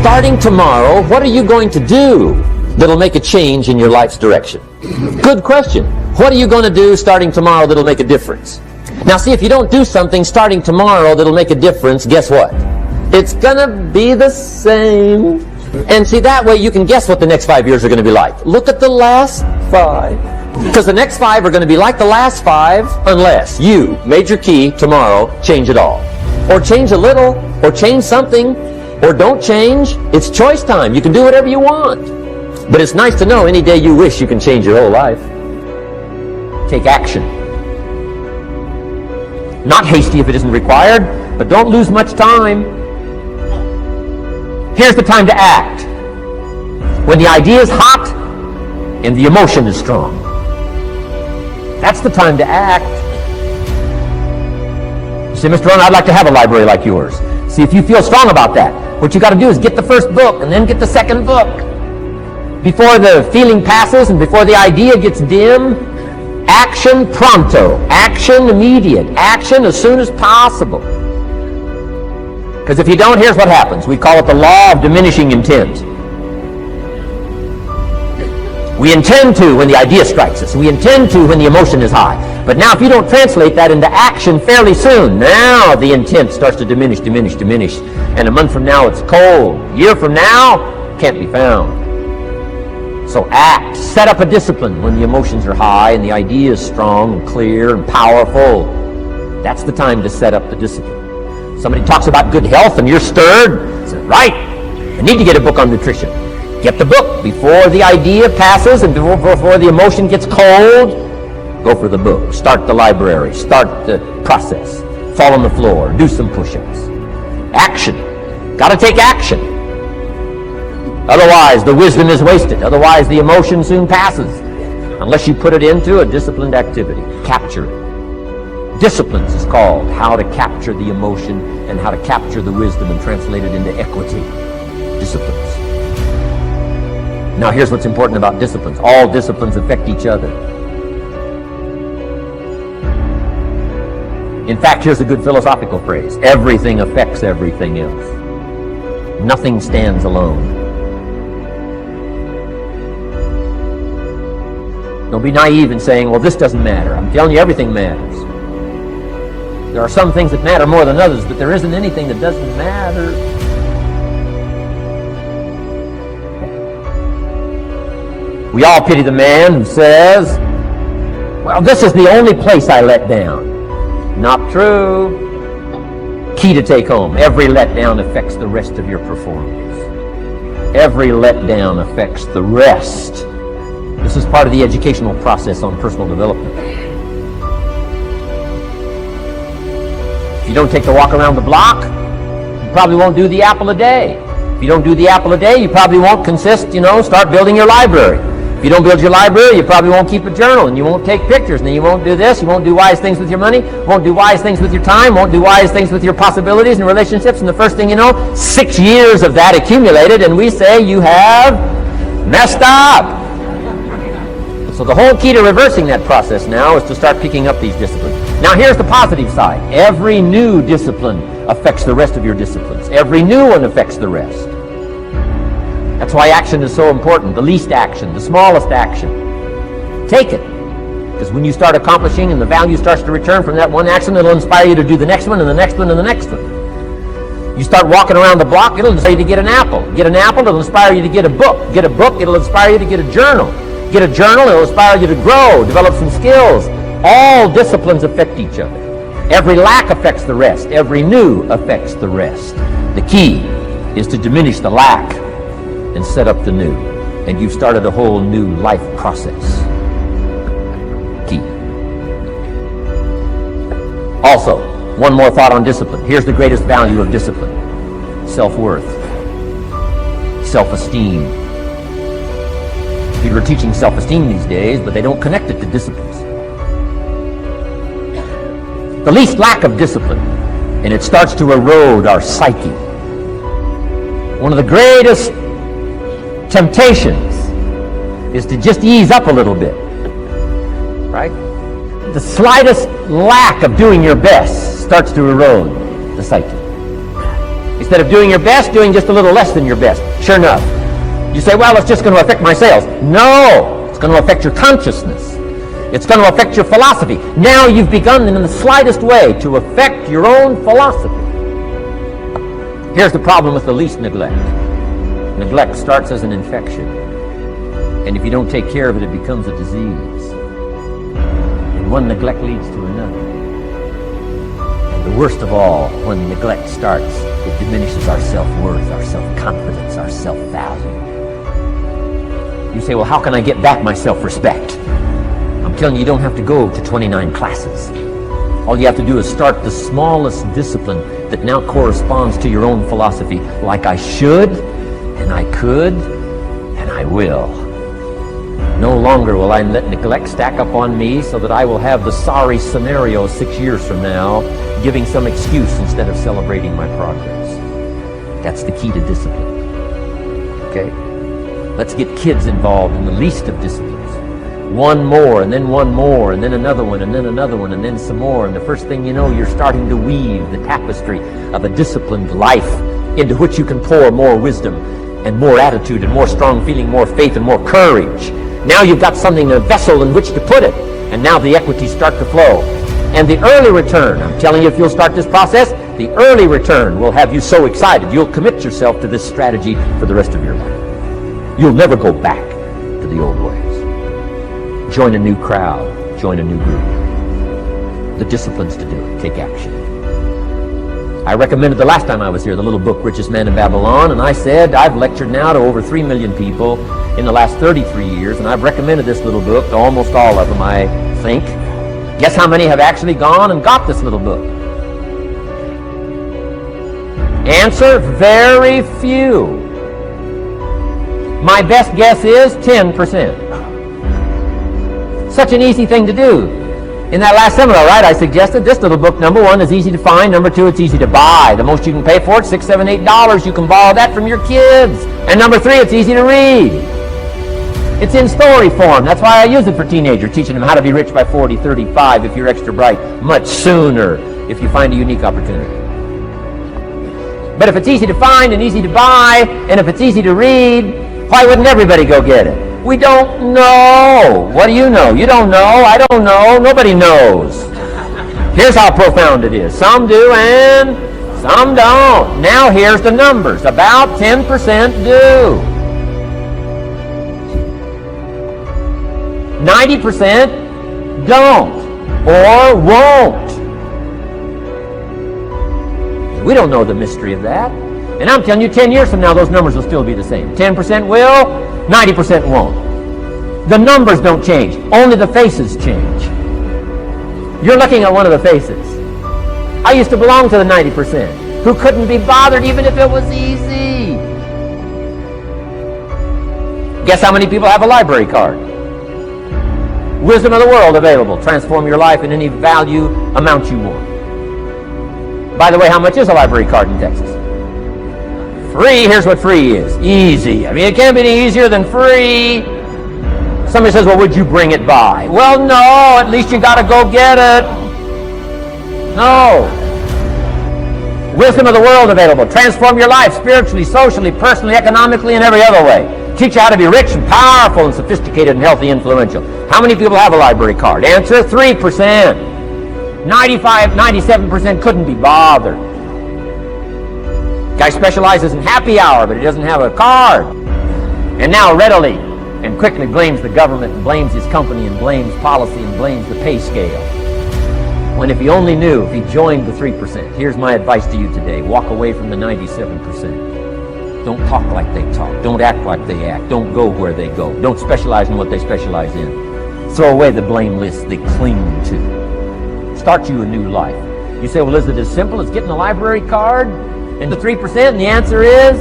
starting tomorrow, what are you going to do that'll make a change in your life's direction? Good question. What are you going to do starting tomorrow that'll make a difference? Now see, if you don't do something starting tomorrow that'll make a difference, guess what? It's going to be the same. And see, that way you can guess what the next 5 years are going to be like. Look at the last 5. Because the next 5 are going to be like the last 5 unless you, major key, tomorrow, change it all. Or change a little, or change something, or don't change. It's choice time. You can do whatever you want. But it's nice to know any day you wish you can change your whole life. Take action. Not hasty if it isn't required, but don't lose much time. Here's the time to act. When the idea is hot and the emotion is strong. That's the time to act. You say, Mr. Rohn, I'd like to have a library like yours. See, if you feel strong about that, what you got to do is get the first book and then get the second book. Before the feeling passes and before the idea gets dim, action pronto, action immediate, action as soon as possible. Because if you don't, here's what happens. We call it the law of diminishing intent. We intend to when the idea strikes us. We intend to when the emotion is high. But now if you don't translate that into action fairly soon, now the intent starts to diminish. And a month from now it's cold. A year from now, can't be found. So act. Set up a discipline when the emotions are high and the idea is strong and clear and powerful. That's the time to set up the discipline. Somebody talks about good health and you're stirred. Say, right, I need to get a book on nutrition. Get the book before the idea passes and before the emotion gets cold. Go for the book. Start the library. Start the process. Fall on the floor. Do some push-ups. Action. Got to take action. Otherwise, the wisdom is wasted. Otherwise, the emotion soon passes. Unless you put it into a disciplined activity. Capture it. Disciplines is called how to capture the emotion and how to capture the wisdom and translate it into equity. Disciplines. Now here's what's important about disciplines. All disciplines affect each other. In fact, here's a good philosophical phrase. Everything affects everything else. Nothing stands alone. Don't be naive in saying, well, this doesn't matter. I'm telling you, everything matters. There are some things that matter more than others, but there isn't anything that doesn't matter. We all pity the man who says, well, this is the only place I let down. Not true. Key to take home. Every letdown affects the rest of your performance. Every letdown affects the rest. This is part of the educational process on personal development. If you don't take the walk around the block, you probably won't do the apple a day. If you don't do the apple a day, you probably won't start building your library. If you don't build your library, you probably won't keep a journal, and you won't take pictures, and then you won't do this, you won't do wise things with your money, won't do wise things with your time, won't do wise things with your possibilities and relationships, and the first thing you know, 6 years of that accumulated, and we say you have messed up. So the whole key to reversing that process now is to start picking up these disciplines. Now here's the positive side. Every new discipline affects the rest of your disciplines. Every new one affects the rest. That's why action is so important. The least action, the smallest action. Take it. Because when you start accomplishing and the value starts to return from that one action, it'll inspire you to do the next one and the next one and the next one. You start walking around the block, it'll inspire you to get an apple. Get an apple, it'll inspire you to get a book. Get a book, it'll inspire you to get a journal. Get a journal, it'll inspire you to grow, develop some skills. All disciplines affect each other. Every lack affects the rest. Every new affects the rest. The key is to diminish the lack and set up the new. And you've started a whole new life process. Key. Also, one more thought on discipline. Here's the greatest value of discipline. Self-worth. Self-esteem. People are teaching self-esteem these days, but they don't connect it to disciplines. The least lack of discipline, and it starts to erode our psyche. One of the greatest temptations is to just ease up a little bit, right? The slightest lack of doing your best starts to erode the psyche. Instead of doing your best, doing just a little less than your best. Sure enough. You say, well, it's just going to affect my sales. No, it's going to affect your consciousness. It's going to affect your philosophy. Now you've begun in the slightest way to affect your own philosophy. Here's the problem with the least neglect. Neglect starts as an infection. And if you don't take care of it, it becomes a disease. And one neglect leads to another. And the worst of all, when neglect starts, it diminishes our self-worth, our self-confidence, our self-value. You say, well, how can I get back my self-respect? I'm telling you, you don't have to go to 29 classes. All you have to do is start the smallest discipline that now corresponds to your own philosophy, like I should, and I could, and I will. No longer will I let neglect stack up on me so that I will have the sorry scenario 6 years from now, giving some excuse instead of celebrating my progress. That's the key to discipline. Okay? Let's get kids involved in the least of disciplines. One more, and then one more, and then another one, and then another one, and then some more. And the first thing you know, you're starting to weave the tapestry of a disciplined life into which you can pour more wisdom and more attitude and more strong feeling, more faith and more courage. Now you've got something, a vessel in which to put it. And now the equities start to flow. And the early return, I'm telling you, if you'll start this process, the early return will have you so excited. You'll commit yourself to this strategy for the rest of your life. You'll never go back to the old ways. Join a new crowd. Join a new group. The disciplines to do it. Take action. I recommended the last time I was here the little book, Richest Man in Babylon, and I said I've lectured now to over 3 million people in the last 33 years, and I've recommended this little book to almost all of them, I think. Guess how many have actually gone and got this little book? Answer, very few. My best guess is 10%. Such an easy thing to do. In that last seminar, right, I suggested this little book, number one, is easy to find. Number two, it's easy to buy. The most you can pay for it, $6, $7, $8. You can borrow that from your kids. And number three, it's easy to read. It's in story form. That's why I use it for teenagers, teaching them how to be rich by 40, 35 if you're extra bright, much sooner if you find a unique opportunity. But if it's easy to find and easy to buy, and if it's easy to read, why wouldn't everybody go get it? We don't know. What do you know? You don't know. I don't know. Nobody knows. Here's how profound it is. Some do and some don't. Now here's the numbers. About 10% do. 90% don't or won't. We don't know the mystery of that. And I'm telling you, 10 years from now, those numbers will still be the same. 10% will, 90% won't. The numbers don't change. Only the faces change. You're looking at one of the faces. I used to belong to the 90% who couldn't be bothered even if it was easy. Guess how many people have a library card? Wisdom of the world available. Transform your life in any value amount you want. By the way, how much is a library card in Texas? Free. Here's what free is. Easy. I mean, it can't be any easier than free. Somebody says, well, would you bring it by? Well, no. At least you got to go get it. No. Wisdom of the world available. Transform your life spiritually, socially, personally, economically, and every other way. Teach you how to be rich and powerful and sophisticated and healthy, influential. How many people have a library card? Answer, 3%. 95, 97% couldn't be bothered. Guy specializes in happy hour, but he doesn't have a card. And now readily and quickly blames the government and blames his company and blames policy and blames the pay scale. When if he only knew, if he joined the 3%, here's my advice to you today. Walk away from the 97%. Don't talk like they talk. Don't act like they act. Don't go where they go. Don't specialize in what they specialize in. Throw away the blame list they cling to. Start you a new life. You say, well, is it as simple as getting a library card and the 3%? And the answer is,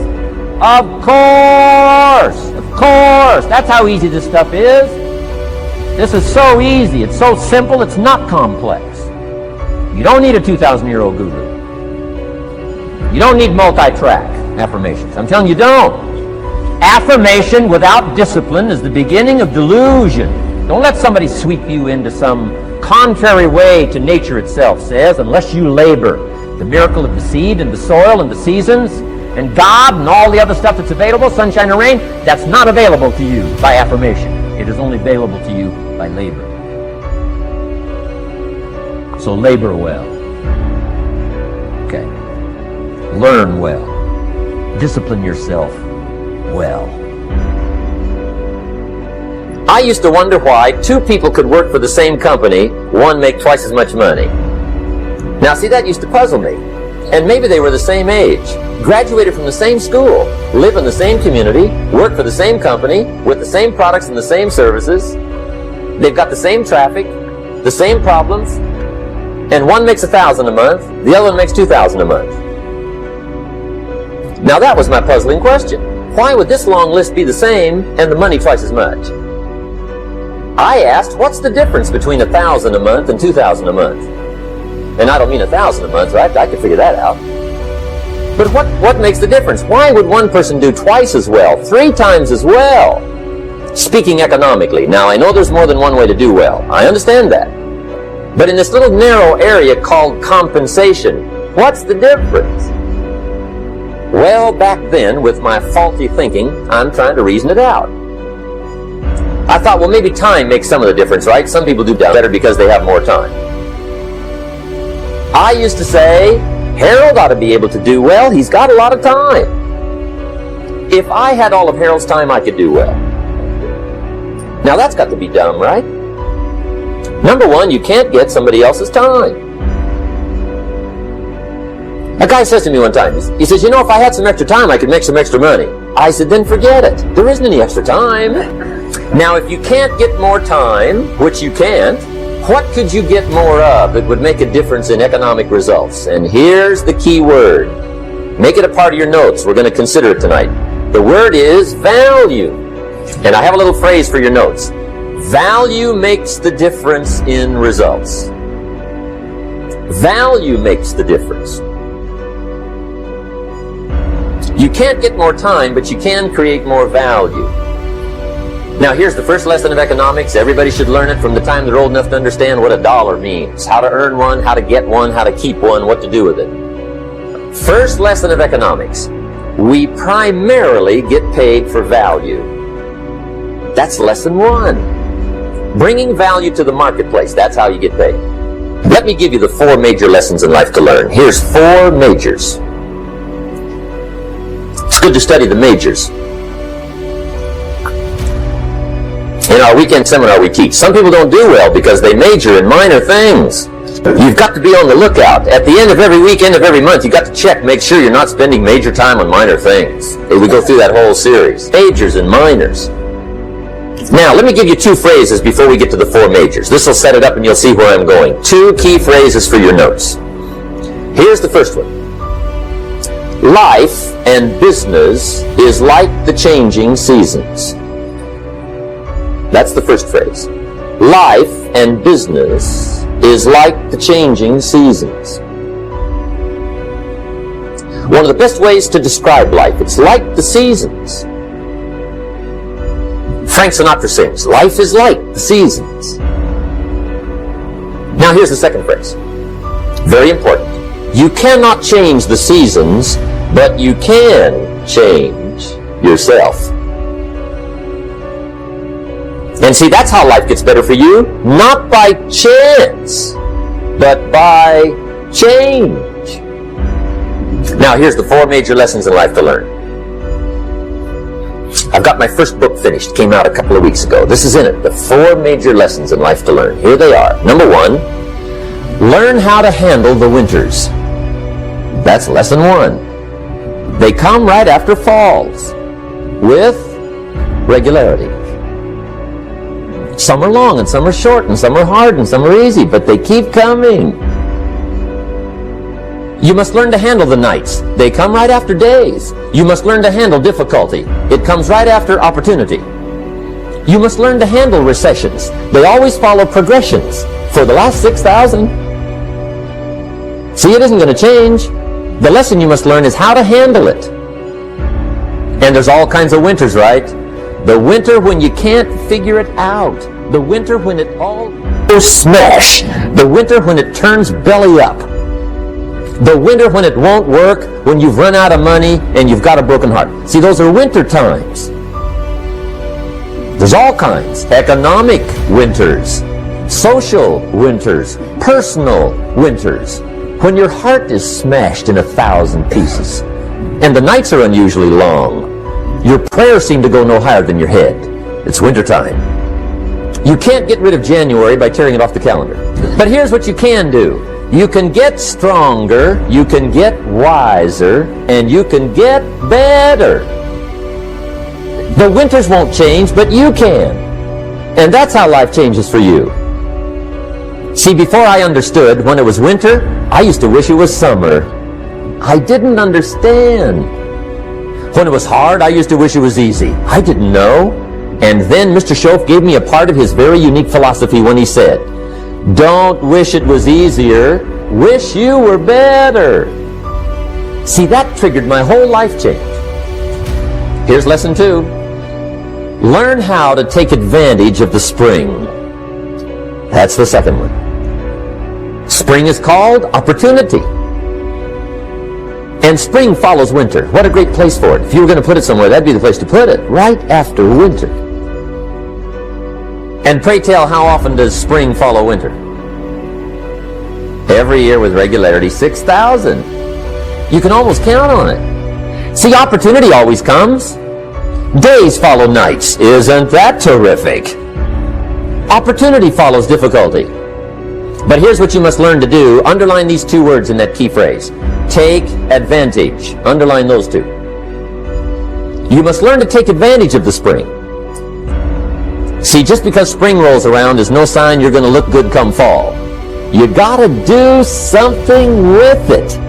of course. Of course. That's how easy this stuff is. This is so easy. It's so simple. It's not complex. You don't need a 2,000-year-old guru. You don't need multi-track affirmations. I'm telling you, don't. Affirmation without discipline is the beginning of delusion. Don't let somebody sweep you into some contrary way to nature itself says, unless you labor. The miracle of the seed and the soil and the seasons and God and all the other stuff that's available, sunshine and rain, that's not available to you by affirmation. It is only available to you by labor. So labor well. Okay. Learn well. Discipline yourself well. I used to wonder why two people could work for the same company, one make twice as much money. Now see, that used to puzzle me. And maybe they were the same age, graduated from the same school, live in the same community, work for the same company, with the same products and the same services. They've got the same traffic, the same problems, and one makes $1,000 a month, the other one makes $2,000 a month. Now that was my puzzling question. Why would this long list be the same and the money twice as much? I asked, what's the difference between $1,000 a month and $2,000 a month? And I don't mean $1,000 a month, right? I could figure that out. But what makes the difference? Why would one person do twice as well, 3 times as well? Speaking economically. Now, I know there's more than one way to do well. I understand that. But in this little narrow area called compensation, what's the difference? Well, back then, with my faulty thinking, I'm trying to reason it out. I thought, well, maybe time makes some of the difference, right? Some people do better because they have more time. I used to say, Harold ought to be able to do well. He's got a lot of time. If I had all of Harold's time, I could do well. Now that's got to be dumb, right? Number one, you can't get somebody else's time. A guy says to me one time, he says, you know, if I had some extra time, I could make some extra money. I said, then forget it. There isn't any extra time. Now, if you can't get more time, which you can't, what could you get more of that would make a difference in economic results? And here's the key word. Make it a part of your notes. We're going to consider it tonight. The word is value. And I have a little phrase for your notes. Value makes the difference in results. Value makes the difference. You can't get more time, but you can create more value. Now here's the first lesson of economics. Everybody should learn it from the time they're old enough to understand what a dollar means. How to earn one, how to get one, how to keep one, what to do with it. First lesson of economics. We primarily get paid for value. That's lesson 1. Bringing value to the marketplace. That's how you get paid. Let me give you the 4 major lessons in life to learn. Here's 4 majors. It's good to study the majors. In our weekend seminar we teach, some people don't do well because they major in minor things. You've got to be on the lookout. At the end of every week, end of every month, you've got to check, make sure you're not spending major time on minor things. We go through that whole series. Majors and minors. Now, let me give you 2 phrases before we get to the 4 majors. This will set it up and you'll see where I'm going. 2 key phrases for your notes. Here's the first one. Life and business is like the changing seasons. That's the first phrase. Life and business is like the changing seasons. One of the best ways to describe life, it's like the seasons. Frank Sinatra sings, life is like the seasons. Now here's the second phrase. Very important. You cannot change the seasons, but you can change yourself. And see, that's how life gets better for you. Not by chance, but by change. Now, here's the 4 major lessons in life to learn. I've got my first book finished. Came out a couple of weeks ago. This is in it. The 4 major lessons in life to learn. Here they are. Number 1, learn how to handle the winters. That's lesson 1. They come right after falls with regularity. Some are long, and some are short, and some are hard, and some are easy, but they keep coming. You must learn to handle the nights. They come right after days. You must learn to handle difficulty. It comes right after opportunity. You must learn to handle recessions. They always follow progressions. For the last 6,000. See, it isn't going to change. The lesson you must learn is how to handle it. And there's all kinds of winters, right? The winter when you can't figure it out. The winter when it all goes smash. The winter when it turns belly up. The winter when it won't work, when you've run out of money and you've got a broken heart. See, those are winter times. There's all kinds. Economic winters, social winters, personal winters. When your heart is smashed in 1,000 pieces and the nights are unusually long, your prayers seem to go no higher than your head. It's wintertime. You can't get rid of January by tearing it off the calendar. But here's what you can do. You can get stronger, you can get wiser, and you can get better. The winters won't change, but you can. And that's how life changes for you. See, before I understood when it was winter, I used to wish it was summer. I didn't understand. When it was hard, I used to wish it was easy. I didn't know. And then Mr. Schoaf gave me a part of his very unique philosophy when he said, "Don't wish it was easier, wish you were better." See, that triggered my whole life change. Here's lesson 2. Learn how to take advantage of the spring. That's the second one. Spring is called opportunity. And spring follows winter. What a great place for it. If you were going to put it somewhere, that'd be the place to put it, right after winter. And pray tell, how often does spring follow winter? Every year with regularity, 6,000. You can almost count on it. See, opportunity always comes. Days follow nights. Isn't that terrific? Opportunity follows difficulty. But here's what you must learn to do. Underline these 2 words in that key phrase. Take advantage. Underline those 2. You must learn to take advantage of the spring. See, just because spring rolls around is no sign you're going to look good come fall. You got to do something with it.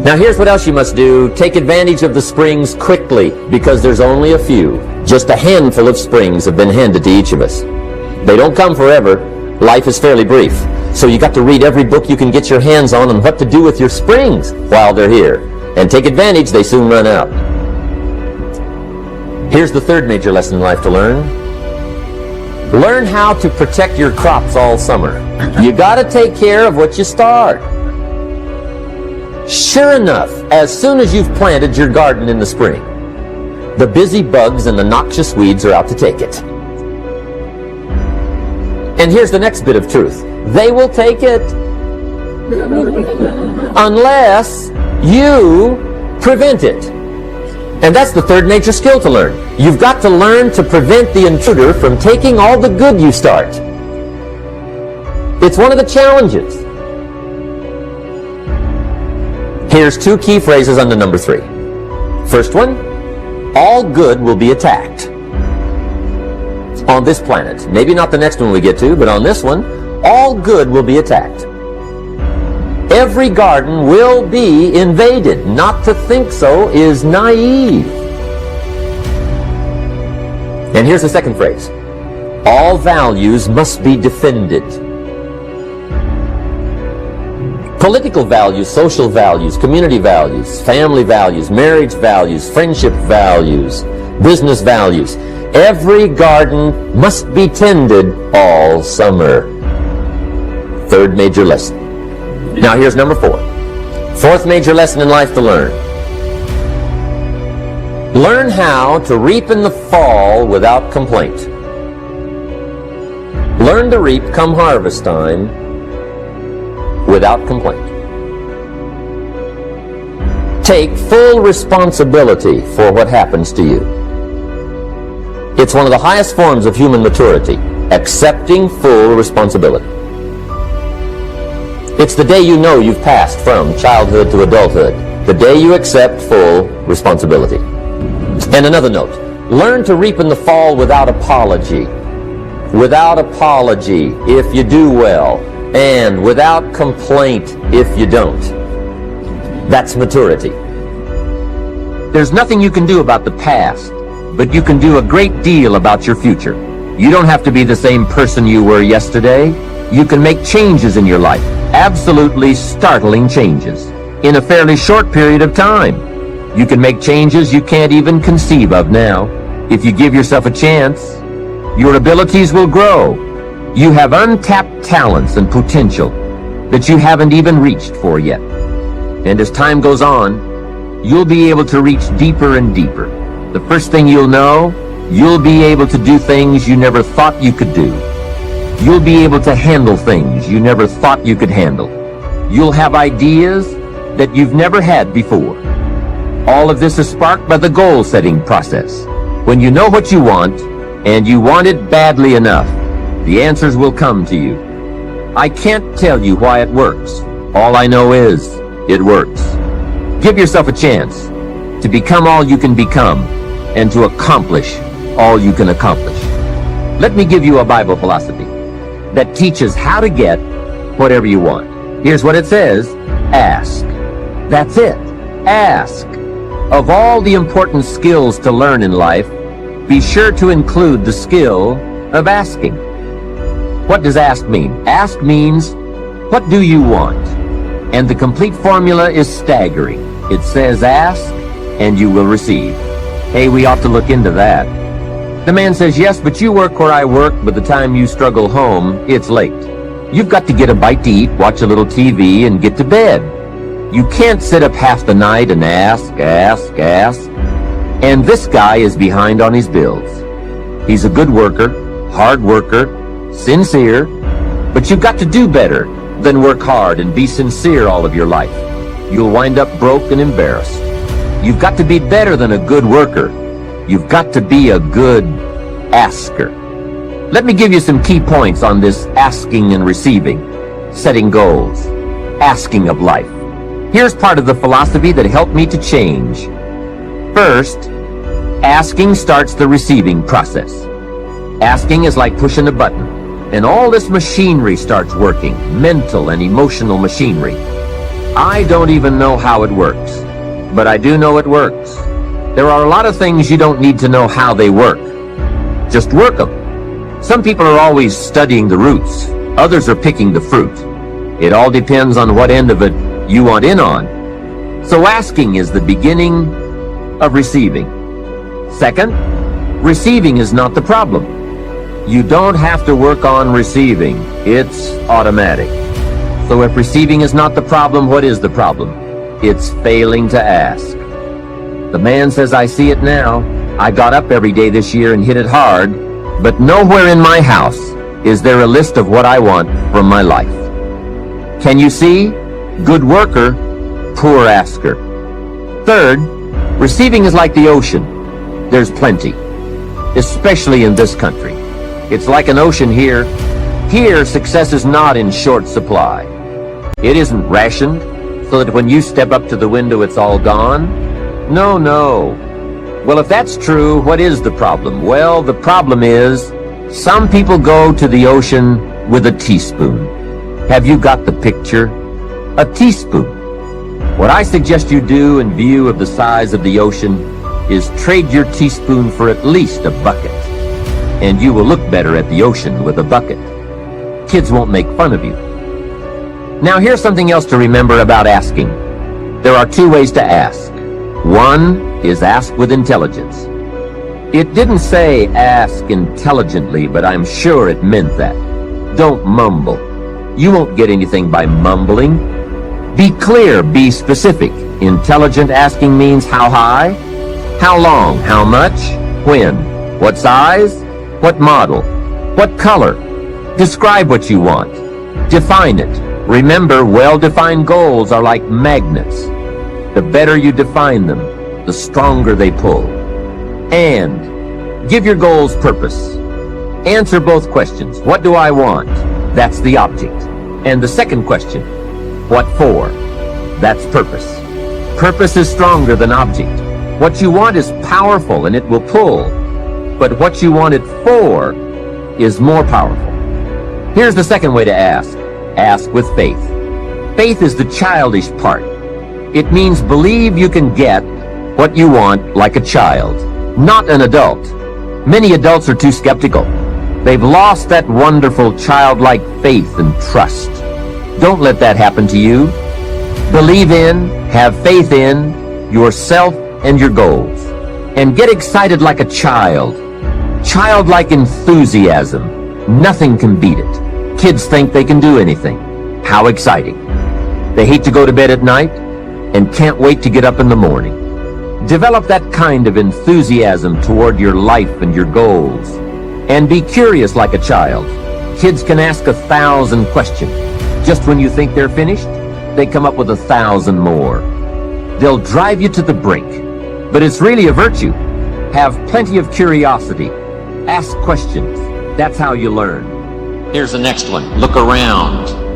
Now here's what else you must do. Take advantage of the springs quickly, because there's only a few. Just a handful of springs have been handed to each of us. They don't come forever. Life is fairly brief. So you got to read every book you can get your hands on what to do with your springs while they're here. And take advantage, they soon run out. Here's the third major lesson in life to learn. Learn how to protect your crops all summer. You got to take care of what you start. Sure enough, as soon as you've planted your garden in the spring, the busy bugs and the noxious weeds are out to take it. And here's the next bit of truth. They will take it unless you prevent it. And that's the third major skill to learn. You've got to learn to prevent the intruder from taking all the good you start. It's one of the challenges. Here's 2 key phrases under number 3. First one, all good will be attacked. On this planet. Maybe not the next one we get to, but on this one, all good will be attacked. Every garden will be invaded. Not to think so is naive. And here's the second phrase. All values must be defended. Political values, social values, community values, family values, marriage values, friendship values, business values. Every garden must be tended all summer. Third major lesson. Now here's number 4. Fourth major lesson in life to learn. Learn how to reap in the fall without complaint. Learn to reap come harvest time without complaint. Take full responsibility for what happens to you. It's one of the highest forms of human maturity, accepting full responsibility. It's the day you know you've passed from childhood to adulthood, the day you accept full responsibility. And another note, learn to reap in the fall without apology. Without apology if you do well, and without complaint if you don't. That's maturity. There's nothing you can do about the past, but you can do a great deal about your future. You don't have to be the same person you were yesterday. You can make changes in your life, absolutely startling changes, in a fairly short period of time. You can make changes you can't even conceive of now. If you give yourself a chance, your abilities will grow. You have untapped talents and potential. that you haven't even reached for yet. And as time goes on, you'll be able to reach deeper and deeper. The first thing you'll know, you'll be able to do things you never thought you could do. You'll be able to handle things you never thought you could handle. You'll have ideas that you've never had before. All of this is sparked by the goal-setting process. When you know what you want, and you want it badly enough, the answers will come to you. I can't tell you why it works. All I know is, it works. Give yourself a chance to become all you can become, and to accomplish all you can accomplish. Let me give you a Bible philosophy that teaches how to get whatever you want. Here's what it says: ask. That's it. Ask. Of all the important skills to learn in life, be sure to include the skill of asking. What does ask mean? Ask means, what do you want? And the complete formula is staggering. It says ask, and you will receive. Hey, we ought to look into that. The man says, yes, but you work where I work. By the time you struggle home, it's late. You've got to get a bite to eat, watch a little TV, and get to bed. You can't sit up half the night and ask. And this guy is behind on his bills. He's a good worker, hard worker, sincere, but you've got to do better than work hard and be sincere all of your life. You'll wind up broke and embarrassed. You've got to be better than a good worker. You've got to be a good asker. Let me give you some key points on this asking and receiving, setting goals, asking of life. Here's part of the philosophy that helped me to change. First, asking starts the receiving process. Asking is like pushing a button, and all this machinery starts working, mental and emotional machinery. I don't even know how it works, but I do know it works. There are a lot of things you don't need to know how they work. Just work them. Some people are always studying the roots. Others are picking the fruit. It all depends on what end of it you want in on. So asking is the beginning of receiving. Second, receiving is not the problem. You don't have to work on receiving. It's automatic. So if receiving is not the problem, what is the problem? It's failing to ask. The man says, I see it now. I got up every day this year and hit it hard, but nowhere in my house is there a list of what I want from my life. Can you see? Good worker, poor asker. Third, receiving is like the ocean. There's plenty, especially in this country. It's like an ocean here. Here, success is not in short supply. It isn't rationed so that when you step up to the window, it's all gone. No. Well, if that's true, what is the problem? Well, the problem is some people go to the ocean with a teaspoon. Have you got the picture? A teaspoon. What I suggest you do in view of the size of the ocean is trade your teaspoon for at least a bucket. And you will look better at the ocean with a bucket. Kids won't make fun of you. Now here's something else to remember about asking. There are two ways to ask. One is ask with intelligence. It didn't say ask intelligently, but I'm sure it meant that. Don't mumble. You won't get anything by mumbling. Be clear, be specific. Intelligent asking means how high, how long, how much, when, what size, what model, what color. Describe what you want. Define it. Remember, well-defined goals are like magnets. The better you define them, the stronger they pull. And give your goals purpose. Answer both questions. What do I want? That's the object. And the second question, what for? That's purpose. Purpose is stronger than object. What you want is powerful and it will pull. But what you want it for is more powerful. Here's the second way to ask. Ask with faith. Faith is the childish part. It means believe you can get what you want like a child, not an adult. Many adults are too skeptical. They've lost that wonderful childlike faith and trust. Don't let that happen to you. Believe in, have faith in yourself and your goals. And get excited like a child. Childlike enthusiasm. Nothing can beat it. Kids think they can do anything. How exciting. They hate to go to bed at night and can't wait to get up in the morning. Develop that kind of enthusiasm toward your life and your goals. And be curious like a child. Kids can ask 1,000 questions. Just when you think they're finished, they come up with 1,000 more. They'll drive you to the brink. But it's really a virtue. Have plenty of curiosity. Ask questions. That's how you learn. Here's the next one. Look around.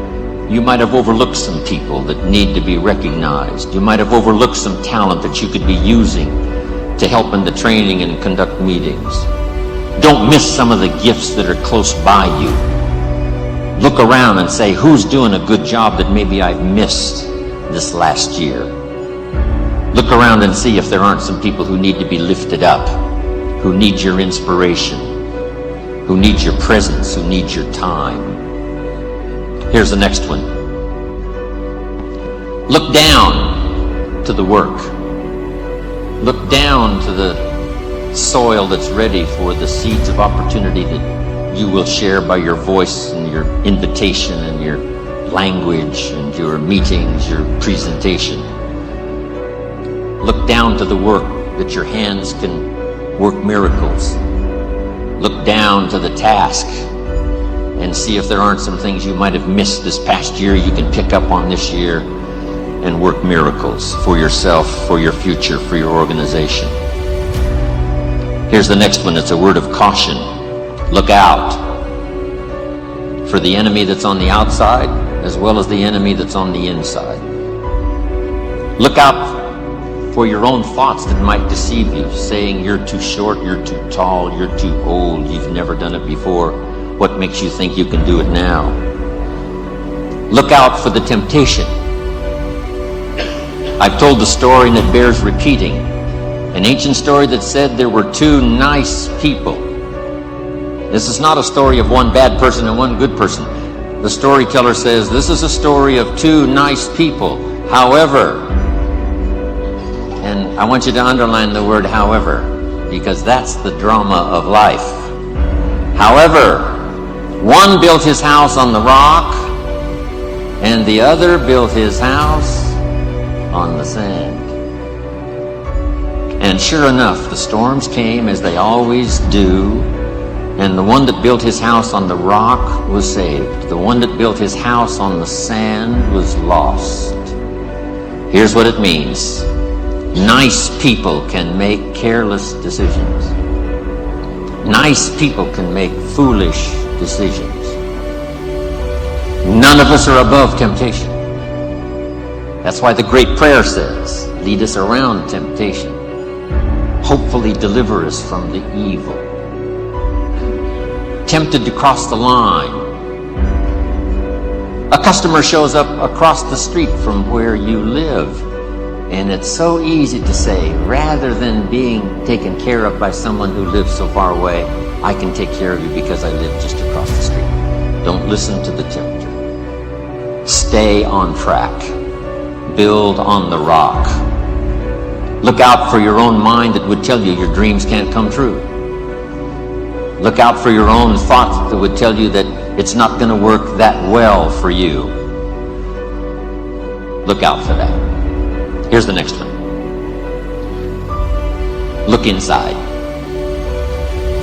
You might have overlooked some people that need to be recognized. You might have overlooked some talent that you could be using to help in the training and conduct meetings. Don't miss some of the gifts that are close by you. Look around and say, who's doing a good job that maybe I've missed this last year? Look around and see if there aren't some people who need to be lifted up, who need your inspiration, who need your presence, who need your time. Here's the next one. Look down to the work. Look down to the soil that's ready for the seeds of opportunity that you will share by your voice and your invitation and your language and your meetings, your presentation. Look down to the work that your hands can work miracles. Look down to the task and see if there aren't some things you might have missed this past year you can pick up on this year and work miracles for yourself, for your future, for your organization. Here's the next one. It's a word of caution. Look out for the enemy that's on the outside as well as the enemy that's on the inside. Look out for your own thoughts that might deceive you, saying you're too short, you're too tall, you're too old, you've never done it before. What makes you think you can do it now? Look out for the temptation. I've told the story and it bears repeating. An ancient story that said there were two nice people. This is not a story of one bad person and one good person. The storyteller says this is a story of two nice people. However, and I want you to underline the word however, because that's the drama of life. However, one built his house on the rock, and the other built his house on the sand. And sure enough, the storms came as they always do, and the one that built his house on the rock was saved. The one that built his house on the sand was lost. Here's what it means. Nice people can make careless decisions. Nice people can make foolish decisions. None of us are above temptation. That's why the great prayer says, lead us around temptation. Hopefully deliver us from the evil. Tempted to cross the line. A customer shows up across the street from where you live. And it's so easy to say, rather than being taken care of by someone who lives so far away, I can take care of you because I live just across the street. Don't listen to the tempter. Stay on track. Build on the rock. Look out for your own mind that would tell you your dreams can't come true. Look out for your own thoughts that would tell you that it's not going to work that well for you. Look out for that. Here's the next one. Look inside.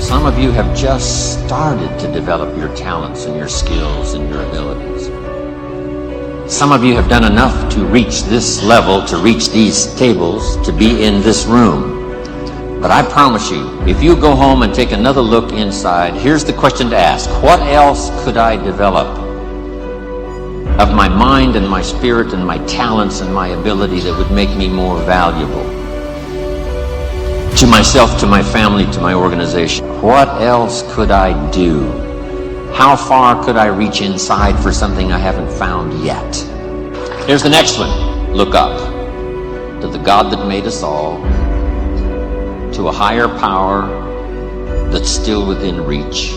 Some of you have just started to develop your talents and your skills and your abilities. Some of you have done enough to reach this level, to reach these tables, to be in this room. But I promise you, if you go home and take another look inside, here's the question to ask. What else could I develop of my mind and my spirit and my talents and my ability that would make me more valuable to myself, to my family, to my organization? What else could I do? How far could I reach inside for something I haven't found yet? Here's the next one. Look up to the God that made us all, to a higher power that's still within reach.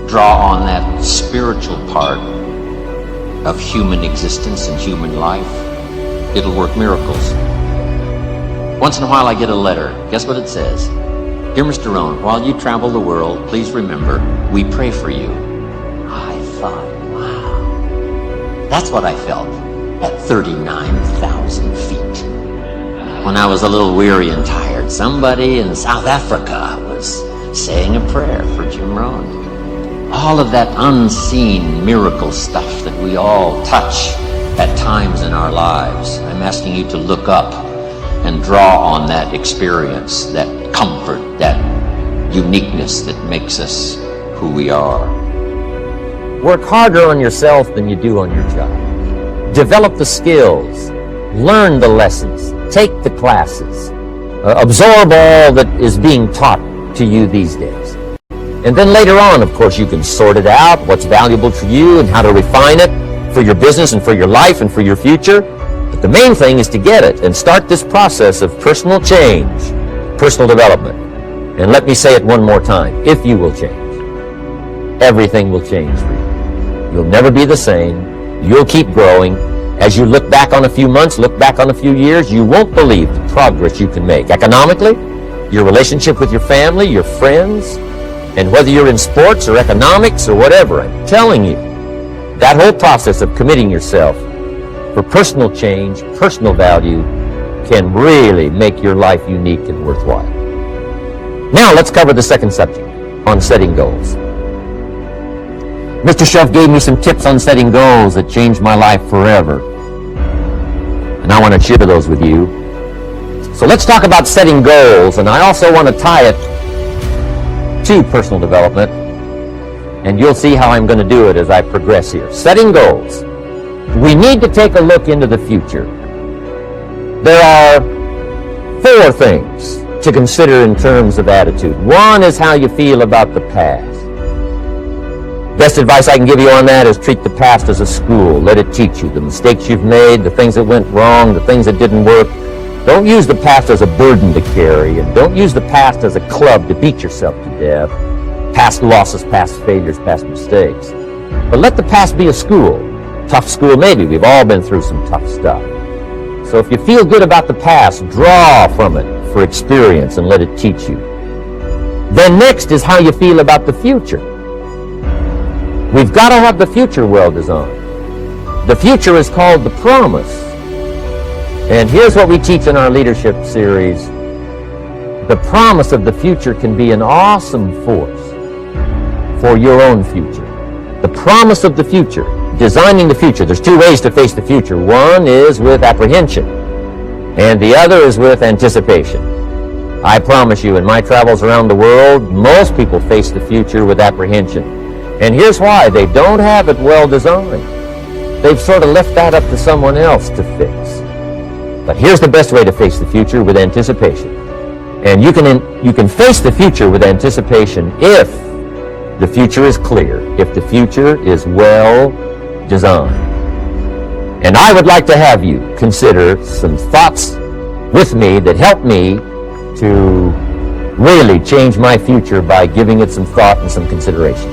Draw on that spiritual part of human existence and human life. It'll work miracles. Once in a while I get a letter. Guess what it says? Dear Mr. Rohn, while you travel the world, please remember, we pray for you. I thought, wow, That's what I felt at 39,000 feet. When I was a little weary and tired, somebody in South Africa was saying a prayer for Jim Rohns. All of that unseen miracle stuff that we all touch at times in our lives. I'm asking you to look up and draw on that experience, that comfort, that uniqueness that makes us who we are. Work harder on yourself than you do on your job. Develop the skills. Learn the lessons. Take the classes. Absorb all that is being taught to you these days. And then later on, of course, you can sort it out, what's valuable to you and how to refine it for your business and for your life and for your future. But the main thing is to get it and start this process of personal change, personal development. And let me say it one more time. If you will change, everything will change for you. You'll never be the same. You'll keep growing. As you look back on a few months, look back on a few years, you won't believe the progress you can make. Economically, your relationship with your family, your friends, and whether you're in sports or economics or whatever, I'm telling you, that whole process of committing yourself for personal change, personal value, can really make your life unique and worthwhile. Now let's cover the second subject, on setting goals. Mr. Chef gave me some tips on setting goals that changed my life forever. And I want to share those with you. So let's talk about setting goals, and I also want to tie it to personal development. And you'll see how I'm going to do it as I progress here. Setting goals. We need to take a look into the future. There are 4 things to consider in terms of attitude. One is how you feel about the past. Best advice I can give you on that is treat the past as a school. Let it teach you the mistakes you've made, the things that went wrong, the things that didn't work. Don't use the past as a burden to carry, and don't use the past as a club to beat yourself to death. Past losses, past failures, past mistakes. But let the past be a school. Tough school maybe. We've all been through some tough stuff. So if you feel good about the past, draw from it for experience and let it teach you. Then next is how you feel about the future. We've got to have the future well designed. The future is called the promise. And here's what we teach in our leadership series. The promise of the future can be an awesome force for your own future. The promise of the future, designing the future. There's 2 ways to face the future. One is with apprehension, and the other is with anticipation. I promise you, in my travels around the world, most people face the future with apprehension. And here's why. They don't have it well designed. They've sort of left that up to someone else to fix. But here's the best way to face the future, with anticipation. And you can face the future with anticipation if the future is clear, if the future is well designed. And I would like to have you consider some thoughts with me that help me to really change my future by giving it some thought and some consideration.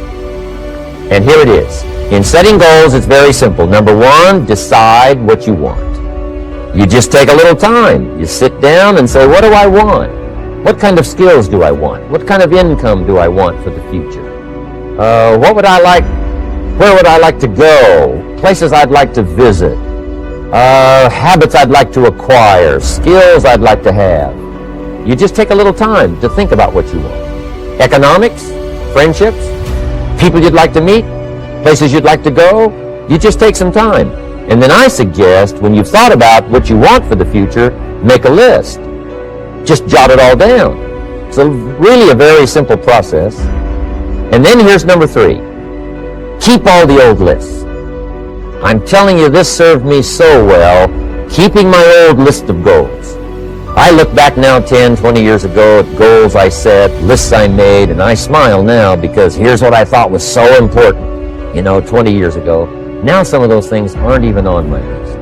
And here it is. In setting goals, it's very simple. Number 1, decide what you want. You just take a little time. You sit down and say, what do I want? What kind of skills do I want? What kind of income do I want for the future? What would I like? Where would I like to go? Places I'd like to visit. Habits I'd like to acquire. Skills I'd like to have. You just take a little time to think about what you want. Economics, friendships, people you'd like to meet, places you'd like to go. You just take some time. And then I suggest, when you've thought about what you want for the future, make a list. Just jot it all down. So really a very simple process. And then here's number 3. Keep all the old lists. I'm telling you, this served me so well, keeping my old list of goals. I look back now 10, 20 years ago at goals I set, lists I made, and I smile now because here's what I thought was so important, 20 years ago. Now some of those things aren't even on my list.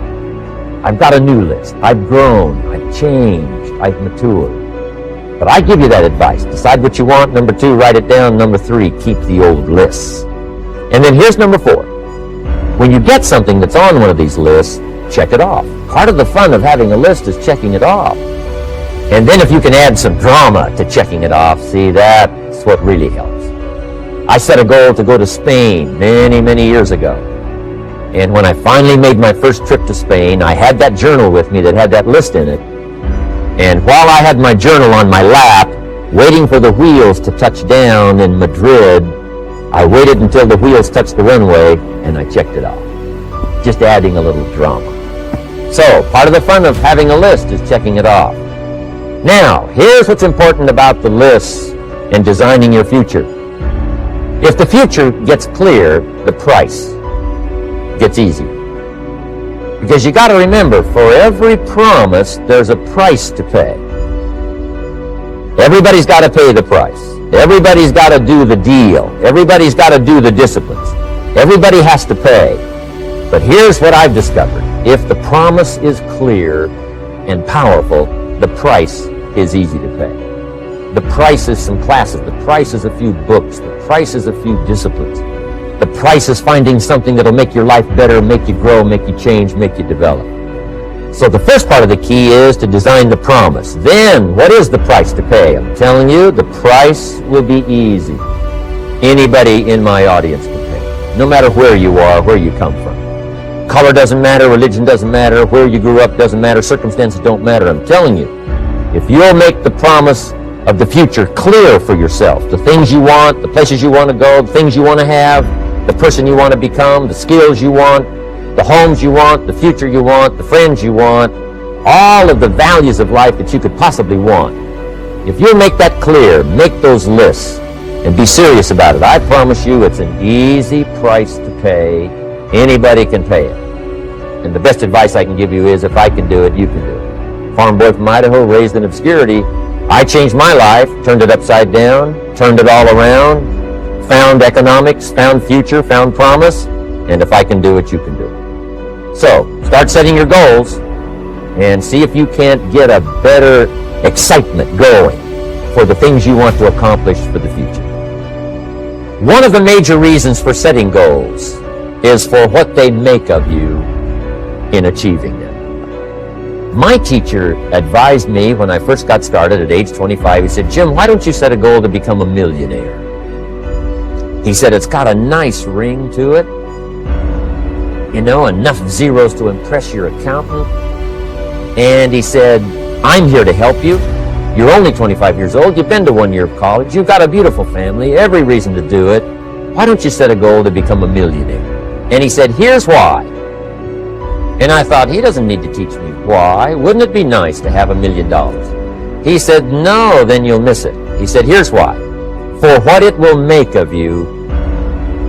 I've got a new list. I've grown. I've changed. I've matured. But I give you that advice. Decide what you want. Number 2, write it down. Number 3, keep the old lists. And then here's number 4. When you get something that's on one of these lists, check it off. Part of the fun of having a list is checking it off. And then if you can add some drama to checking it off, see, that's what really helps. I set a goal to go to Spain many, many years ago. And when I finally made my first trip to Spain, I had that journal with me that had that list in it. And while I had my journal on my lap, waiting for the wheels to touch down in Madrid, I waited until the wheels touched the runway, and I checked it off. Just adding a little drama. So, part of the fun of having a list is checking it off. Now, here's what's important about the lists and designing your future. If the future gets clear, the price gets easier. Because you got to remember, for every promise, there's a price to pay. Everybody's got to pay the price. Everybody's got to do the deal. Everybody's got to do the disciplines. Everybody has to pay. But here's what I've discovered. If the promise is clear and powerful, the price is easy to pay. The price is some classes. The price is a few books. The price is a few disciplines. The price is finding something that'll make your life better, make you grow, make you change, make you develop. So the first part of the key is to design the promise. Then, what is the price to pay? I'm telling you, the price will be easy. Anybody in my audience can pay, no matter where you are, where you come from. Color doesn't matter, religion doesn't matter, where you grew up doesn't matter, circumstances don't matter. I'm telling you, if you'll make the promise of the future clear for yourself, the things you want, the places you want to go, the things you want to have, the person you want to become, the skills you want, the homes you want, the future you want, the friends you want, all of the values of life that you could possibly want. If you make that clear, make those lists, and be serious about it, I promise you it's an easy price to pay. Anybody can pay it. And the best advice I can give you is, if I can do it, you can do it. Farm boy from Idaho, raised in obscurity, I changed my life, turned it upside down, turned it all around, found economics, found future, found promise, and if I can do it, you can do it. So, start setting your goals and see if you can't get a better excitement going for the things you want to accomplish for the future. One of the major reasons for setting goals is for what they make of you in achieving them. My teacher advised me when I first got started at age 25, he said, "Jim, why don't you set a goal to become a millionaire?" He said, "It's got a nice ring to it. You know, enough zeros to impress your accountant." And he said, "I'm here to help you. You're only 25 years old. You've been to 1 year of college. You've got a beautiful family, every reason to do it. Why don't you set a goal to become a millionaire?" And he said, "Here's why." And I thought, he doesn't need to teach me why. Wouldn't it be nice to have $1 million? He said, "No, then you'll miss it." He said, "Here's why. For what it will make of you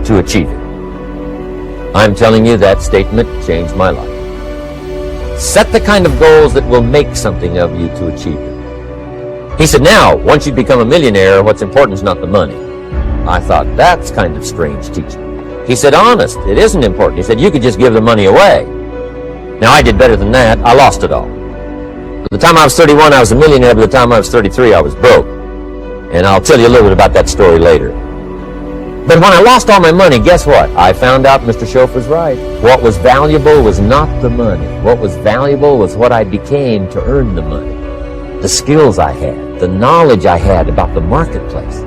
to achieve it." I'm telling you, that statement changed my life. Set the kind of goals that will make something of you to achieve it. He said, "Now, once you become a millionaire, what's important is not the money." I thought, that's kind of strange teaching. He said, "Honest, it isn't important." He said, "You could just give the money away." Now, I did better than that. I lost it all. By the time I was 31, I was a millionaire. By the time I was 33, I was broke. And I'll tell you a little bit about that story later. But when I lost all my money, guess what? I found out Mr. Schoaf was right. What was valuable was not the money. What was valuable was what I became to earn the money. The skills I had, the knowledge I had about the marketplace,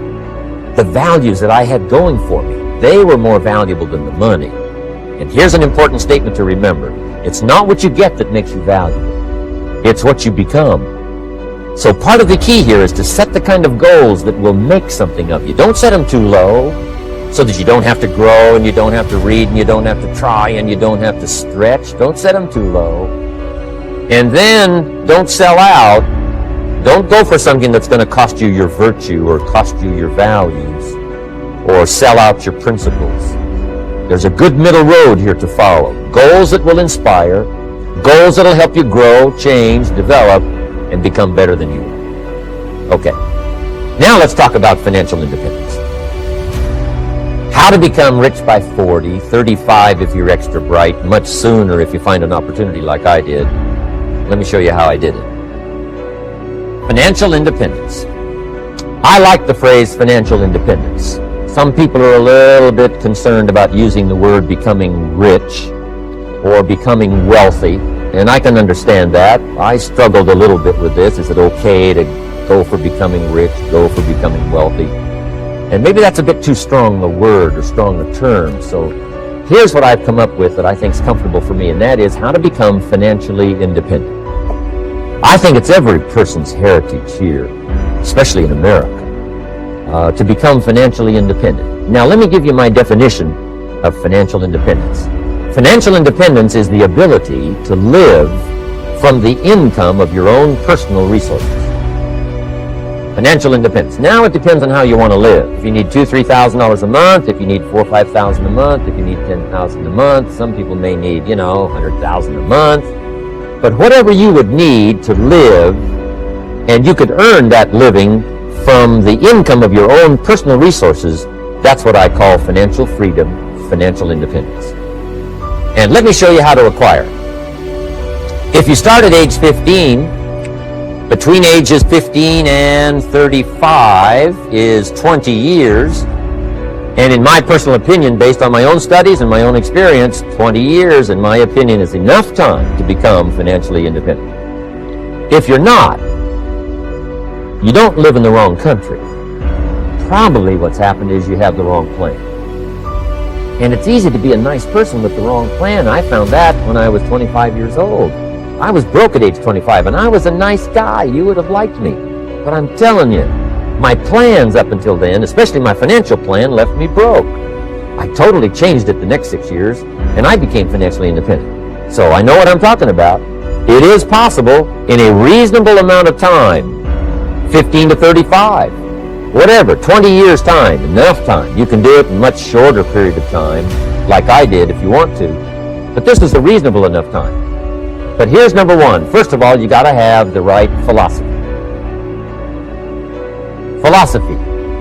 the values that I had going for me. They were more valuable than the money. And here's an important statement to remember. It's not what you get that makes you valuable. It's what you become. So part of the key here is to set the kind of goals that will make something of you. Don't set them too low so that you don't have to grow and you don't have to read and you don't have to try and you don't have to stretch. Don't set them too low. And then don't sell out. Don't go for something that's going to cost you your virtue or cost you your values or sell out your principles. There's a good middle road here to follow. Goals that will inspire, goals that will help you grow, change, develop, and become better than you are. Okay, now let's talk about financial independence. How to become rich by 40, 35 if you're extra bright, much sooner if you find an opportunity like I did. Let me show you how I did it. Financial independence. I like the phrase financial independence. Some people are a little bit concerned about using the word becoming rich or becoming wealthy, and I can understand that. I struggled a little bit with this. Is it okay to go for becoming rich, go for becoming wealthy? And maybe that's a bit too strong a word or strong a term, so Here's what I've come up with that I think is comfortable for me, and that is how to become financially independent. I think it's every person's heritage here, especially in America, to become financially independent. Now, let me give you my definition of financial independence. Financial independence is the ability to live from the income of your own personal resources. Financial independence. Now it depends on how you want to live. If you need $2,000, $3,000 a month, if you need $4,000 or $5,000 a month, if you need $10,000 a month, some people may need, $100,000 a month. But whatever you would need to live, and you could earn that living from the income of your own personal resources, that's what I call financial freedom, financial independence. And let me show you how to acquire it. If you start at age 15, between ages 15 and 35 is 20 years. And in my personal opinion, based on my own studies and my own experience, 20 years, in my opinion, is enough time to become financially independent. If you're not, you don't live in the wrong country. Probably what's happened is you have the wrong plan. And it's easy to be a nice person with the wrong plan. I found that when I was 25 years old. I was broke at age 25, and I was a nice guy. You would have liked me. But I'm telling you, my plans up until then, especially my financial plan, left me broke. I totally changed it the next 6 years, and I became financially independent. So I know what I'm talking about. It is possible in a reasonable amount of time, 15 to 35, whatever, 20 years time, enough time. You can do it in a much shorter period of time, like I did if you want to. But this is a reasonable enough time. But here's number one. First of all, you got to have the right philosophy. Philosophy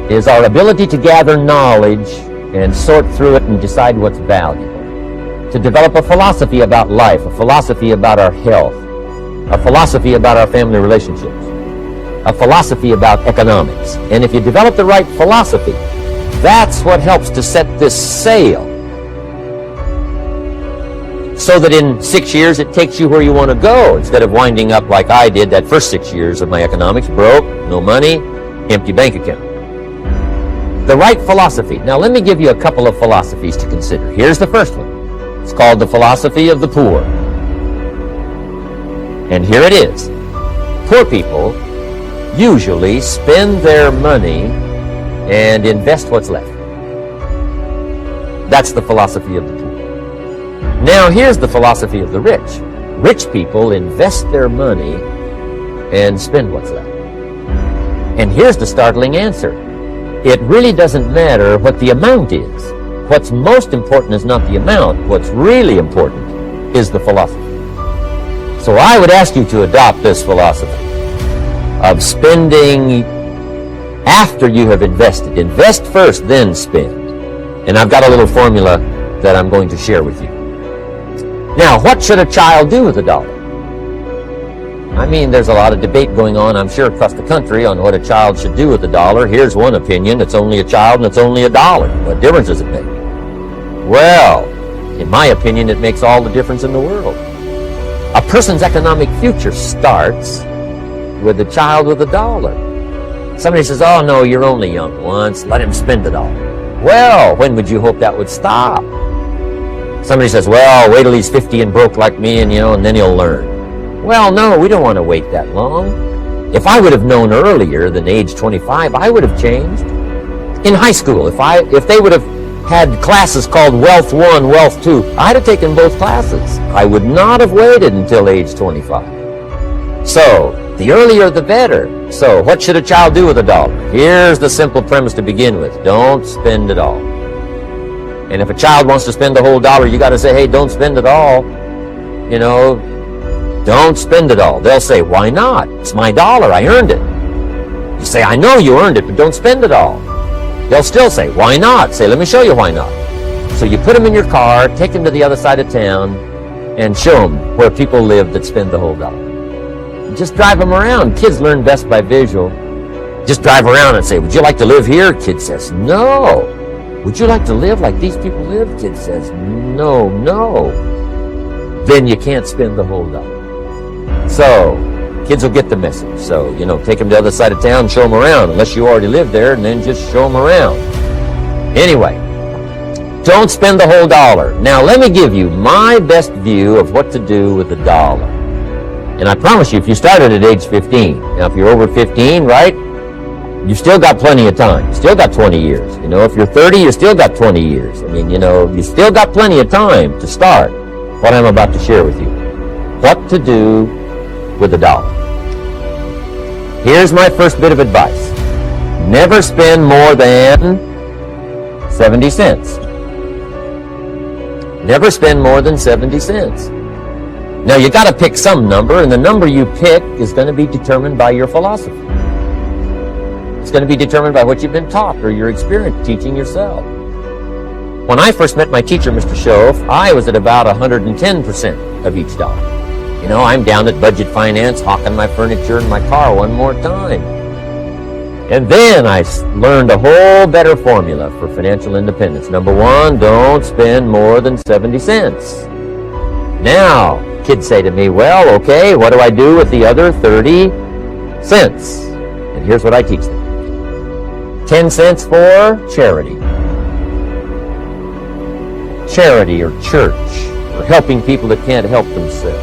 is our ability to gather knowledge and sort through it and decide what's valuable. To develop a philosophy about life, a philosophy about our health, a philosophy about our family relationships, a philosophy about economics. And if you develop the right philosophy, that's what helps to set this sail, so that in 6 years it takes you where you want to go, instead of winding up like I did that first 6 years of my economics, broke, no money, empty bank account. The right philosophy. Now let me give you a couple of philosophies to consider. Here's the first one. It's called the philosophy of the poor. And here it is. Poor people usually spend their money and invest what's left. That's the philosophy of the poor. Now here's the philosophy of the rich. Rich people invest their money and spend what's left. And here's the startling answer. It really doesn't matter what the amount is. What's most important is not the amount. What's really important is the philosophy. So I would ask you to adopt this philosophy of spending after you have invested. Invest first, then spend. And I've got a little formula that I'm going to share with you. Now, what should a child do with a dollar? I mean, there's a lot of debate going on, I'm sure, across the country on what a child should do with a dollar. Here's one opinion. It's only a child and it's only a dollar. What difference does it make? Well, in my opinion, it makes all the difference in the world. A person's economic future starts with a child with a dollar. Somebody says, oh, no, you're only young once. Let him spend it all. Well, when would you hope that would stop? Somebody says, well, wait till he's 50 and broke like me, and then he'll learn. Well, no, we don't want to wait that long. If I would have known earlier than age 25, I would have changed. In high school, if they would have had classes called Wealth 1, Wealth 2, I'd have taken both classes. I would not have waited until age 25. So, the earlier the better. So, what should a child do with a dollar? Here's the simple premise to begin with. Don't spend it all. And if a child wants to spend the whole dollar, you got to say, hey, don't spend it all. Don't spend it all. They'll say, why not? It's my dollar. I earned it. You say, I know you earned it, but don't spend it all. They'll still say, why not? Say, let me show you why not. So you put them in your car, take them to the other side of town, and show them where people live that spend the whole dollar. Just drive them around. Kids learn best by visual. Just drive around and say, would you like to live here? Kid says, no. Would you like to live like these people live? Kid says, no. Then you can't spend the whole dollar. So, kids will get the message. So, take them to the other side of town, show them around, unless you already live there, and then just show them around. Anyway, Don't spend the whole dollar. Now, let me give you my best view of what to do with the dollar. And I promise you, if you started at age 15, now if you're over 15, right, you've still got plenty of time. You still got 20 years. You know, if you're 30, you still got 20 years. I mean, you know, you still got plenty of time to start what I'm about to share with you. What to do with the dollar. Here's my first bit of advice. Never spend more than 70 cents. Never spend more than 70 cents. Now, you got to pick some number, and the number you pick is going to be determined by your philosophy. It's going to be determined by what you've been taught or your experience teaching yourself. When I first met my teacher, Mr. Schoaf, I was at about 110% of each dollar. You know, I'm down at Budget Finance, hawking my furniture and my car one more time. And then I learned a whole better formula for financial independence. Number one, don't spend more than 70 cents. Now, kids say to me, well, okay, what do I do with the other 30 cents? And here's what I teach them. 10 cents for charity. Charity or church, or helping people that can't help themselves.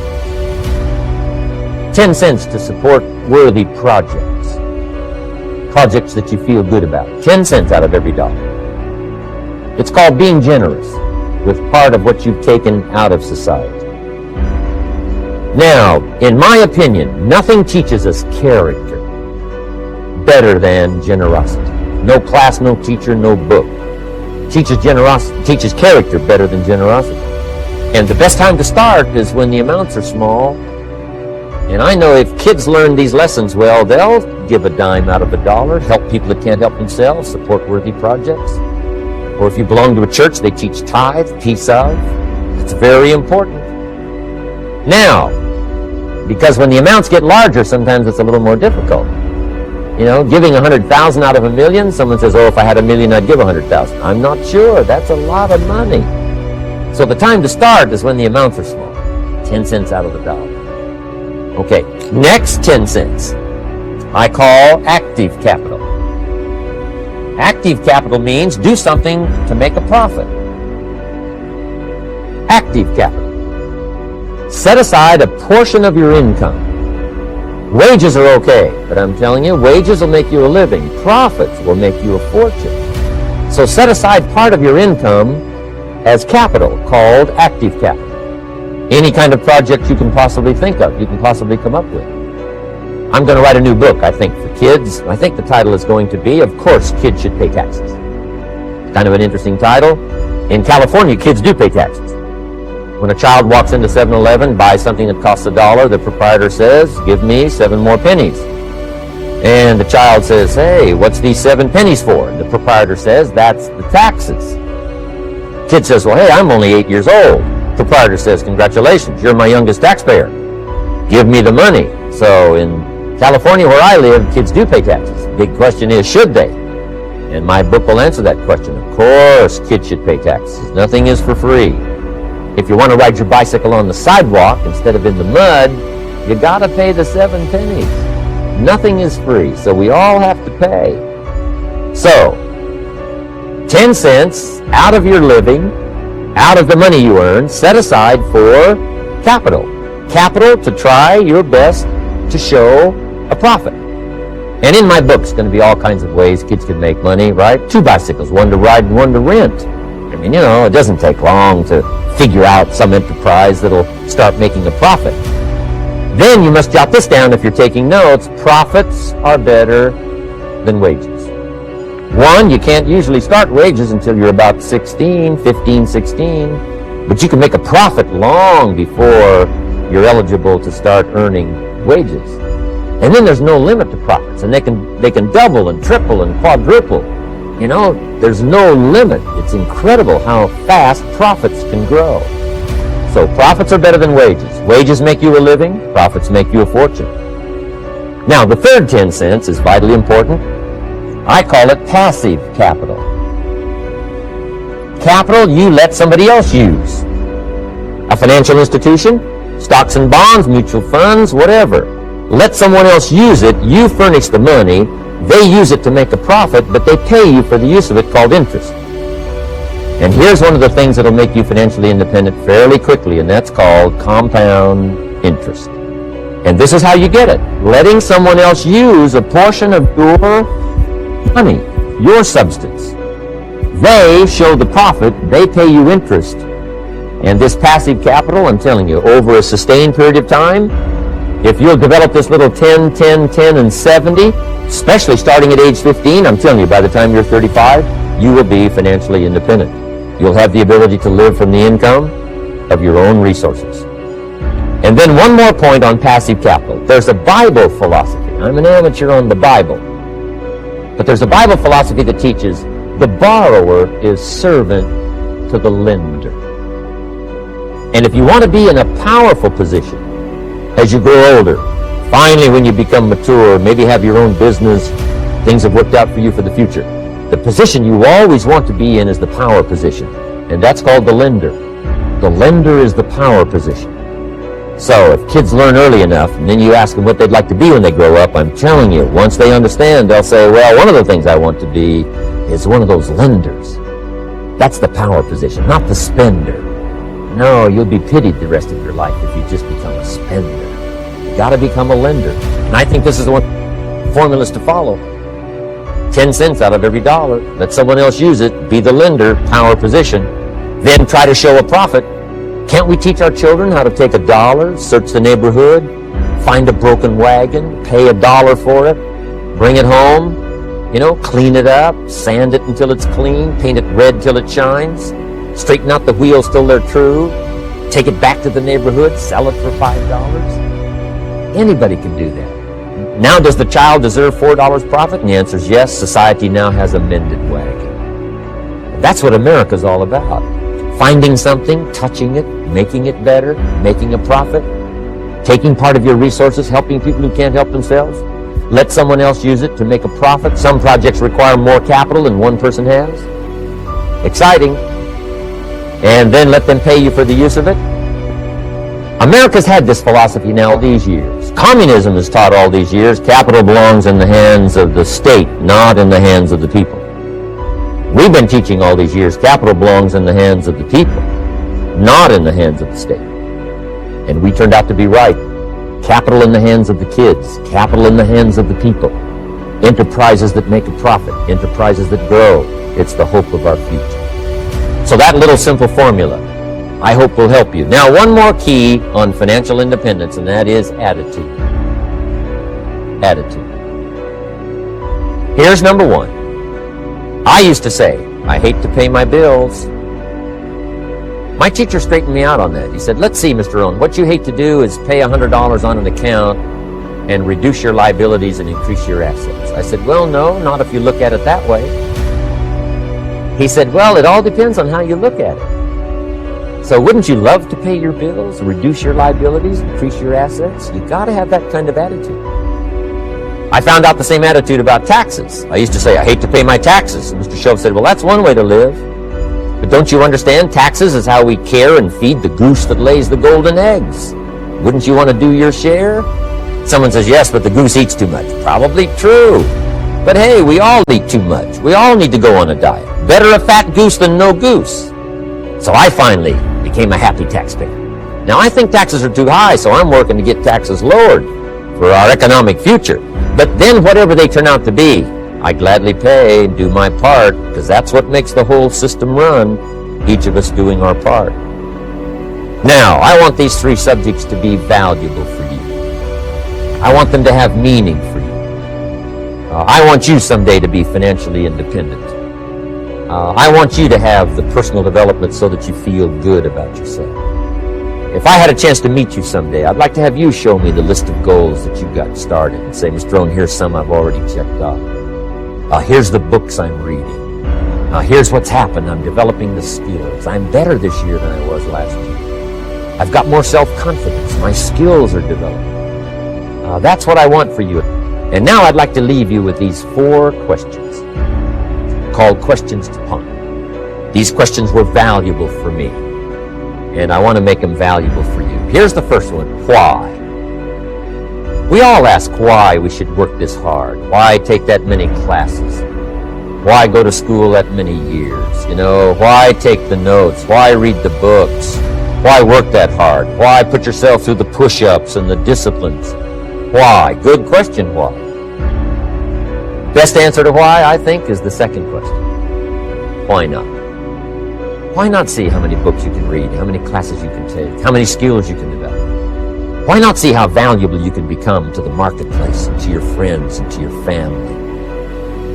10 cents to support worthy projects. Projects that you feel good about. 10 cents out of every dollar. It's called being generous with part of what you've taken out of society. Now, in my opinion, nothing teaches us character better than generosity. No class, no teacher, no book teaches character better than generosity. And the best time to start is when the amounts are small. And I know if kids learn these lessons well, they'll give a dime out of a dollar, help people that can't help themselves, support worthy projects. Or if you belong to a church, they teach tithe, piece of. It's very important. Now, because when the amounts get larger, sometimes it's a little more difficult. You know, giving 100,000 out of $1 million, someone says, oh, if I had $1 million, I'd give 100,000. I'm not sure. That's a lot of money. So the time to start is when the amounts are small. 10 cents out of the dollar. Okay, next 10 cents I call active capital. Active capital means do something to make a profit. Active capital. Set aside a portion of your income. Wages are okay, but I'm telling you, wages will make you a living. Profits will make you a fortune. So set aside part of your income as capital, called active capital. Any kind of project you can possibly think of, you can possibly come up with. I'm going to write a new book, I think, for kids. I think the title is going to be, Of Course Kids Should Pay Taxes. Kind of an interesting title. In California, kids do pay taxes. When a child walks into 7-Eleven, buys something that costs $1, the proprietor says, give me 7 more pennies. And the child says, hey, what's these 7 pennies for? And the proprietor says, that's the taxes. Kid says, well, hey, I'm only 8 years old. Proprietor says, congratulations, you're my youngest taxpayer. Give me the money. So in California, where I live, kids do pay taxes. Big question is, should they? And my book will answer that question. Of course, kids should pay taxes. Nothing is for free. If you want to ride your bicycle on the sidewalk instead of in the mud, you got to pay the 7 pennies. Nothing is free, so we all have to pay. So, 10 cents out of your living, out of the money you earn, set aside for capital. Capital to try your best to show a profit. And in my book, it's going to be all kinds of ways kids can make money, right? 2 bicycles, one to ride and one to rent. I mean, you know, it doesn't take long to figure out some enterprise that'll start making a profit. Then you must jot this down if you're taking notes. Profits are better than wages. One, you can't usually start wages until you're about 16, 15, 16. But you can make a profit long before you're eligible to start earning wages. And then there's no limit to profits. And they can double and triple and quadruple. You know, there's no limit. It's incredible how fast profits can grow. So profits are better than wages. Wages make you a living. Profits make you a fortune. Now, the third 10 cents is vitally important. I call it passive capital. Capital you let somebody else use. A financial institution, stocks and bonds, mutual funds, whatever. Let someone else use it. You furnish the money. They use it to make a profit, but they pay you for the use of it, called interest. And here's one of the things that'll make you financially independent fairly quickly, and that's called compound interest. And this is how you get it. Letting someone else use a portion of your money, your substance. They show the profit, they pay you interest. And this passive capital, I'm telling you, over a sustained period of time, if you'll develop this little 10, 10, 10, and 70, especially starting at age 15, I'm telling you, by the time you're 35, you will be financially independent. You'll have the ability to live from the income of your own resources. And then one more point on passive capital. There's a Bible philosophy. I'm an amateur on the Bible. But there's a Bible philosophy that teaches the borrower is servant to the lender. And if you want to be in a powerful position as you grow older, finally when you become mature, maybe have your own business, things have worked out for you for the future, the position you always want to be in is the power position. And that's called the lender. The lender is the power position. So if kids learn early enough, and then you ask them what they'd like to be when they grow up, I'm telling you, once they understand, they'll say, well, one of the things I want to be is one of those lenders. That's the power position, not the spender. No, you'll be pitied the rest of your life if you just become a spender. You got to become a lender. And I think this is one formulas to follow. 10 cents out of every dollar. Let someone else use it. Be the lender, power position. Then try to show a profit. Can't we teach our children how to take $1, search the neighborhood, find a broken wagon, pay $1 for it, bring it home, clean it up, sand it until it's clean, paint it red till it shines, straighten out the wheels till they're true, take it back to the neighborhood, sell it for $5? Anybody can do that. Now, does the child deserve $4 profit? And the answer is yes. Society now has a mended wagon. That's what America's all about. Finding something, touching it, making it better, making a profit, taking part of your resources, helping people who can't help themselves. Let someone else use it to make a profit. Some projects require more capital than one person has. Exciting. And then let them pay you for the use of it. America's had this philosophy now all these years. Communism has taught all these years capital belongs in the hands of the state, not in the hands of the people. We've been teaching all these years capital belongs in the hands of the people, not in the hands of the state. And we turned out to be right. Capital in the hands of the kids, capital in the hands of the people. Enterprises that make a profit, enterprises that grow. It's the hope of our future. So that little simple formula, I hope will help you. Now, one more key on financial independence, and that is attitude. Attitude. Here's number one. I used to say, I hate to pay my bills. My teacher straightened me out on that. He said, let's see, Mr. Rohn, what you hate to do is pay $100 on an account and reduce your liabilities and increase your assets. I said, well, no, not if you look at it that way. He said, well, it all depends on how you look at it. So wouldn't you love to pay your bills, reduce your liabilities, increase your assets? You got to have that kind of attitude. I found out the same attitude about taxes. I used to say, I hate to pay my taxes. And Mr. Shove said, well, that's one way to live. But don't you understand? Taxes is how we care and feed the goose that lays the golden eggs. Wouldn't you want to do your share? Someone says, yes, but the goose eats too much. Probably true. But hey, we all eat too much. We all need to go on a diet. Better a fat goose than no goose. So I finally became a happy taxpayer. Now, I think taxes are too high, so I'm working to get taxes lowered for our economic future. But then whatever they turn out to be, I gladly pay and do my part, because that's what makes the whole system run, each of us doing our part. Now, I want these three subjects to be valuable for you. I want them to have meaning for you. I want you someday to be financially independent. I want you to have the personal development so that you feel good about yourself. If I had a chance to meet you someday, I'd like to have you show me the list of goals that you got started and say, Mr. Rohn, here's some I've already checked off. Here's the books I'm reading. Here's what's happened. I'm developing the skills. I'm better this year than I was last year. I've got more self-confidence. My skills are developing. That's what I want for you. And now I'd like to leave you with these 4 questions called questions to ponder. These questions were valuable for me, and I want to make them valuable for you. Here's the first one. Why? We all ask why we should work this hard. Why take that many classes? Why go to school that many years? Why take the notes? Why read the books? Why work that hard? Why put yourself through the push-ups and the disciplines? Why? Good question, why? Best answer to why, I think, is the second question. Why not? Why not see how many books you can read, how many classes you can take, how many skills you can develop? Why not see how valuable you can become to the marketplace and to your friends and to your family?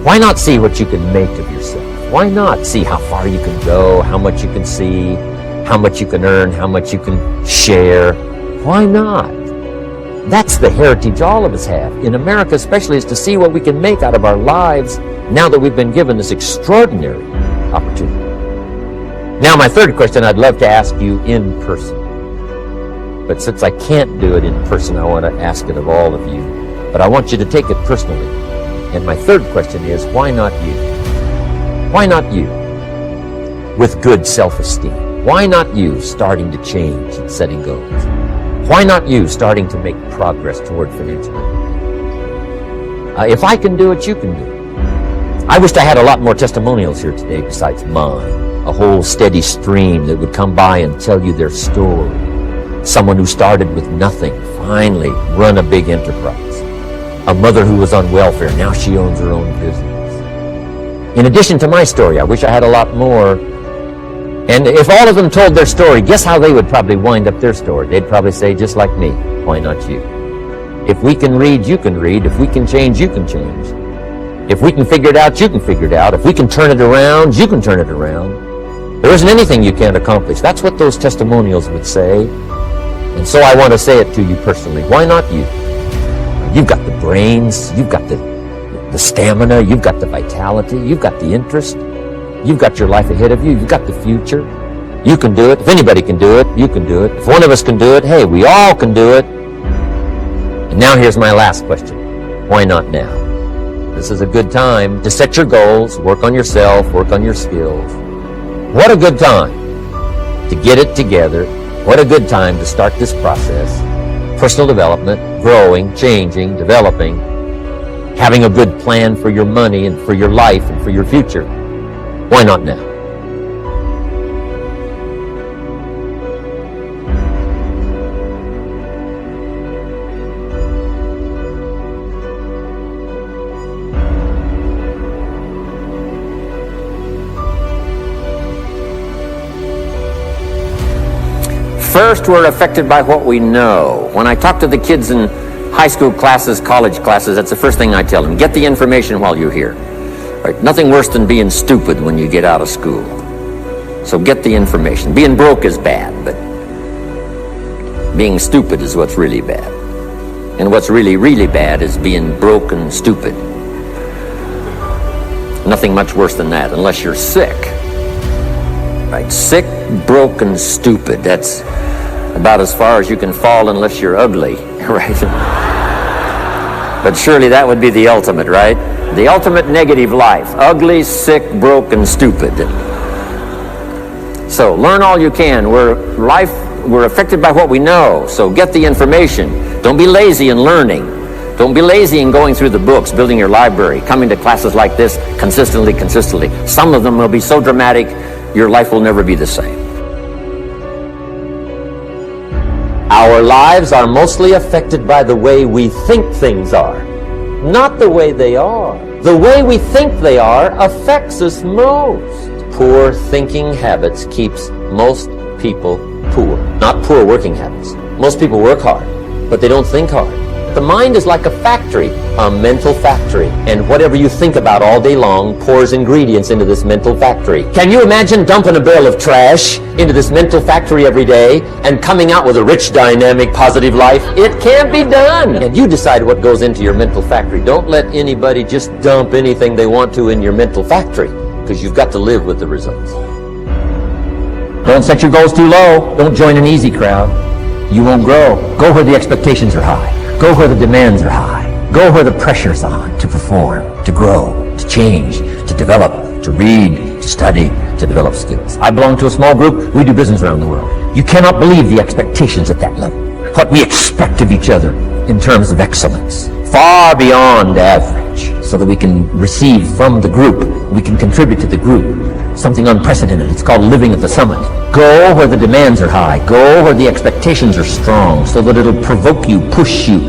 Why not see what you can make of yourself? Why not see how far you can go, how much you can see, how much you can earn, how much you can share? Why not? That's the heritage all of us have, in America especially, is to see what we can make out of our lives now that we've been given this extraordinary opportunity. Now, my third question I'd love to ask you in person. But since I can't do it in person, I want to ask it of all of you. But I want you to take it personally. And my third question is, why not you? Why not you? With good self-esteem. Why not you starting to change and setting goals? Why not you starting to make progress toward financial independence? If I can do it, you can do it. I wished I had a lot more testimonials here today besides mine. A whole steady stream that would come by and tell you their story. Someone who started with nothing, finally run a big enterprise. A mother who was on welfare, now she owns her own business. In addition to my story, I wish I had a lot more. And if all of them told their story, guess how they would probably wind up their story? They'd probably say, just like me, why not you? If we can read, you can read. If we can change, you can change. If we can figure it out, you can figure it out. If we can turn it around, you can turn it around. There isn't anything you can't accomplish. That's what those testimonials would say. And so I want to say it to you personally. Why not you? You've got the brains. You've got the stamina. You've got the vitality. You've got the interest. You've got your life ahead of you. You've got the future. You can do it. If anybody can do it, you can do it. If one of us can do it, hey, we all can do it. And now here's my last question. Why not now? This is a good time to set your goals, work on yourself, work on your skills. What a good time to get it together. What a good time to start this process. Personal development, growing, changing, developing, having a good plan for your money and for your life and for your future. Why not now? First, we're affected by what we know. When I talk to the kids in high school classes, college classes, that's the first thing I tell them. Get the information while you're here. Right? Nothing worse than being stupid when you get out of school. So get the information. Being broke is bad, but being stupid is what's really bad. And what's really, really bad is being broke and stupid. Nothing much worse than that, unless you're sick. Right? Sick, broke, and stupid. That's about as far as you can fall unless you're ugly, right? But surely that would be the ultimate, right? The ultimate negative life. Ugly, sick, broke, and stupid. So learn all you can. We're affected by what we know, so get the information. Don't be lazy in learning. Don't be lazy in going through the books, building your library, coming to classes like this consistently. Some of them will be so dramatic, your life will never be the same. Our lives are mostly affected by the way we think things are, not the way they are. The way we think they are affects us most. Poor thinking habits keeps most people poor. Not poor working habits. Most people work hard, but they don't think hard. The mind is like a factory, a mental factory, and whatever you think about all day long pours ingredients into this mental factory. Can you imagine dumping a barrel of trash into this mental factory every day and coming out with a rich, dynamic, positive life? It can't be done. And you decide what goes into your mental factory. Don't let anybody just dump anything they want to in your mental factory, because you've got to live with the results. Don't set your goals too low. Don't join an easy crowd. You won't grow. Go where the expectations are high. Go where the demands are high. Go where the pressure's on to perform, to grow, to change, to develop, to read, to study, to develop skills. I belong to a small group. We do business around the world. You cannot believe the expectations at that level. What we expect of each other in terms of excellence. Far beyond average, so that we can receive from the group We can contribute to the group. Something unprecedented. It's called living at the summit. Go where the demands are high. Go where the expectations are strong, so that it'll provoke you, push you,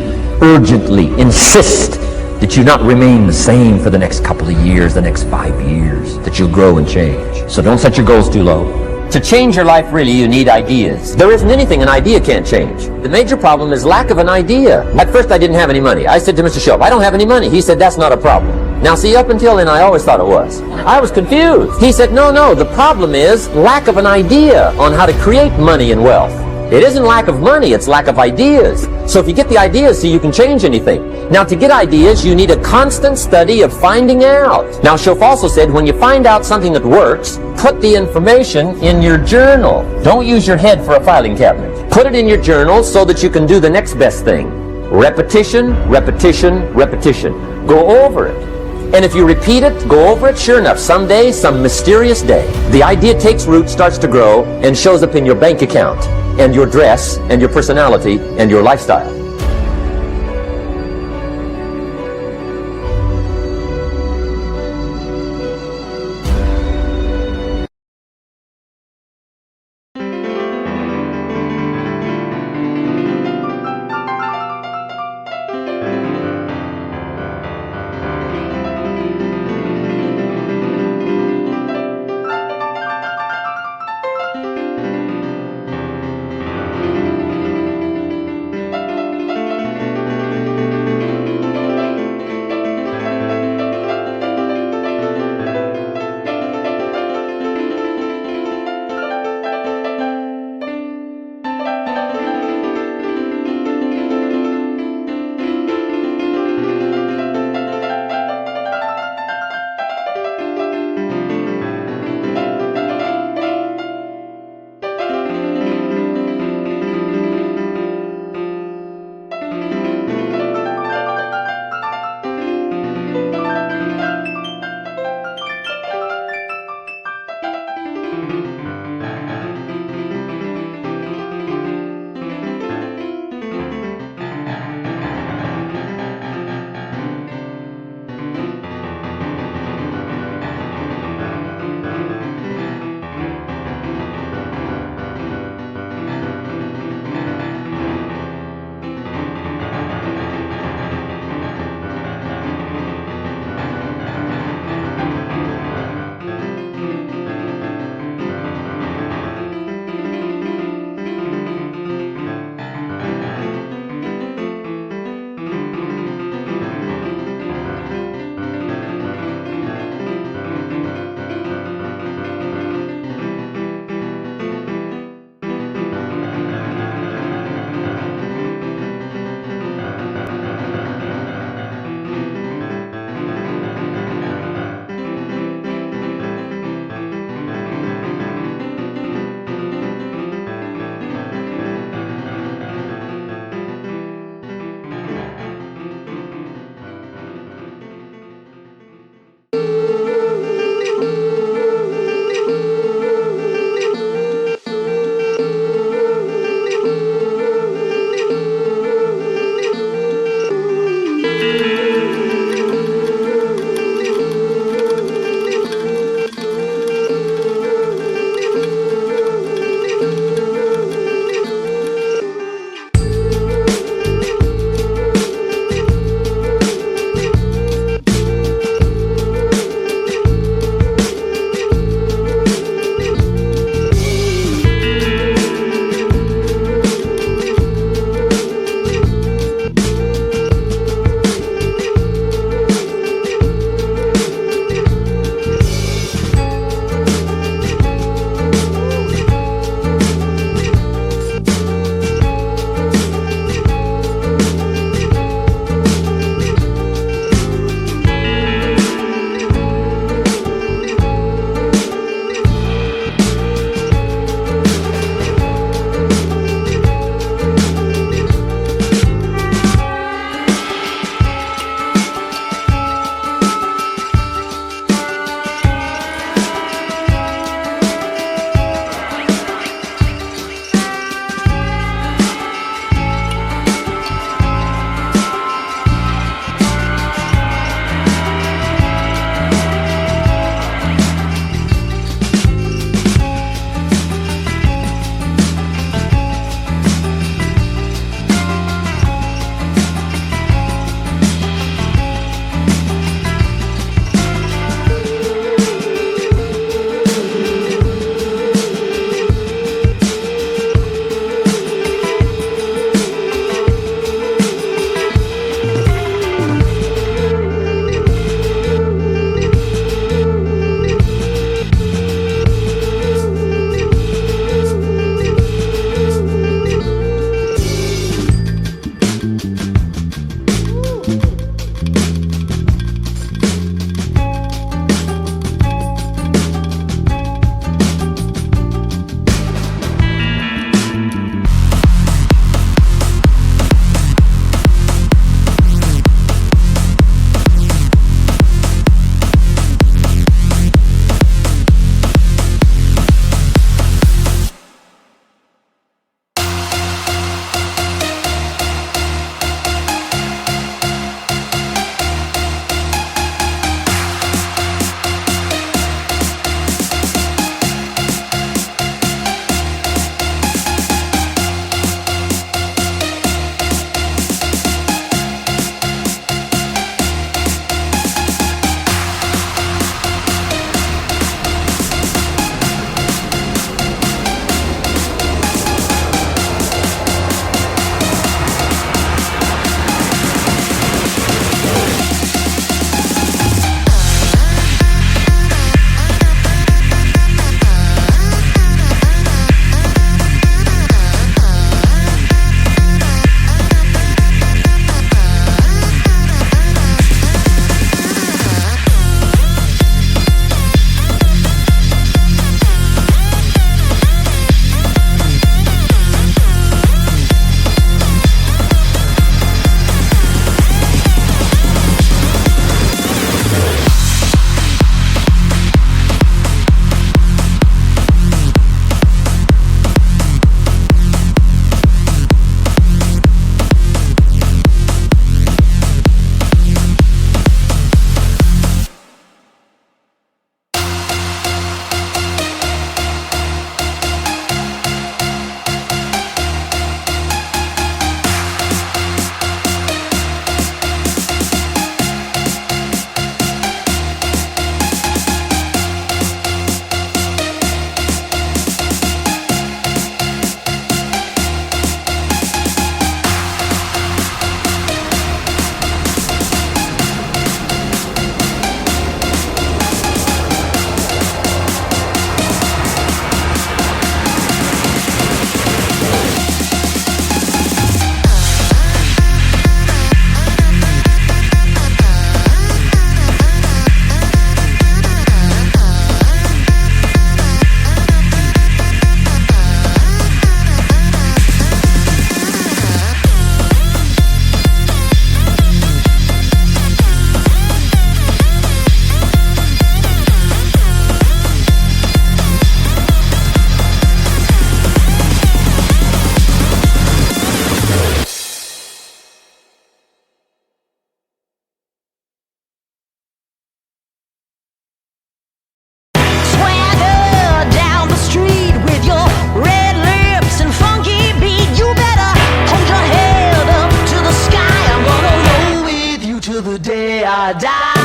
urgently insist that you not remain the same for the next couple of years, the next 5 years, that you'll grow and change. So don't set your goals too low. To change your life, really, you need ideas. There isn't anything an idea can't change. The major problem is lack of an idea. At first, I didn't have any money. I said to Mr. Shope, I don't have any money. He said, that's not a problem. Now, see, up until then, I always thought it was. I was confused. He said, no, the problem is lack of an idea on how to create money and wealth. It isn't lack of money, it's lack of ideas. So if you get the ideas, so you can change anything. Now, to get ideas, you need a constant study of finding out. Now, Shope also said, when you find out something that works, put the information in your journal. Don't use your head for a filing cabinet. Put it in your journal so that you can do the next best thing. Repetition, repetition, repetition. Go over it. And if you repeat it, go over it, sure enough, someday, some mysterious day, the idea takes root, starts to grow, and shows up in your bank account, and your dress, and your personality, and your lifestyle. till the day I die.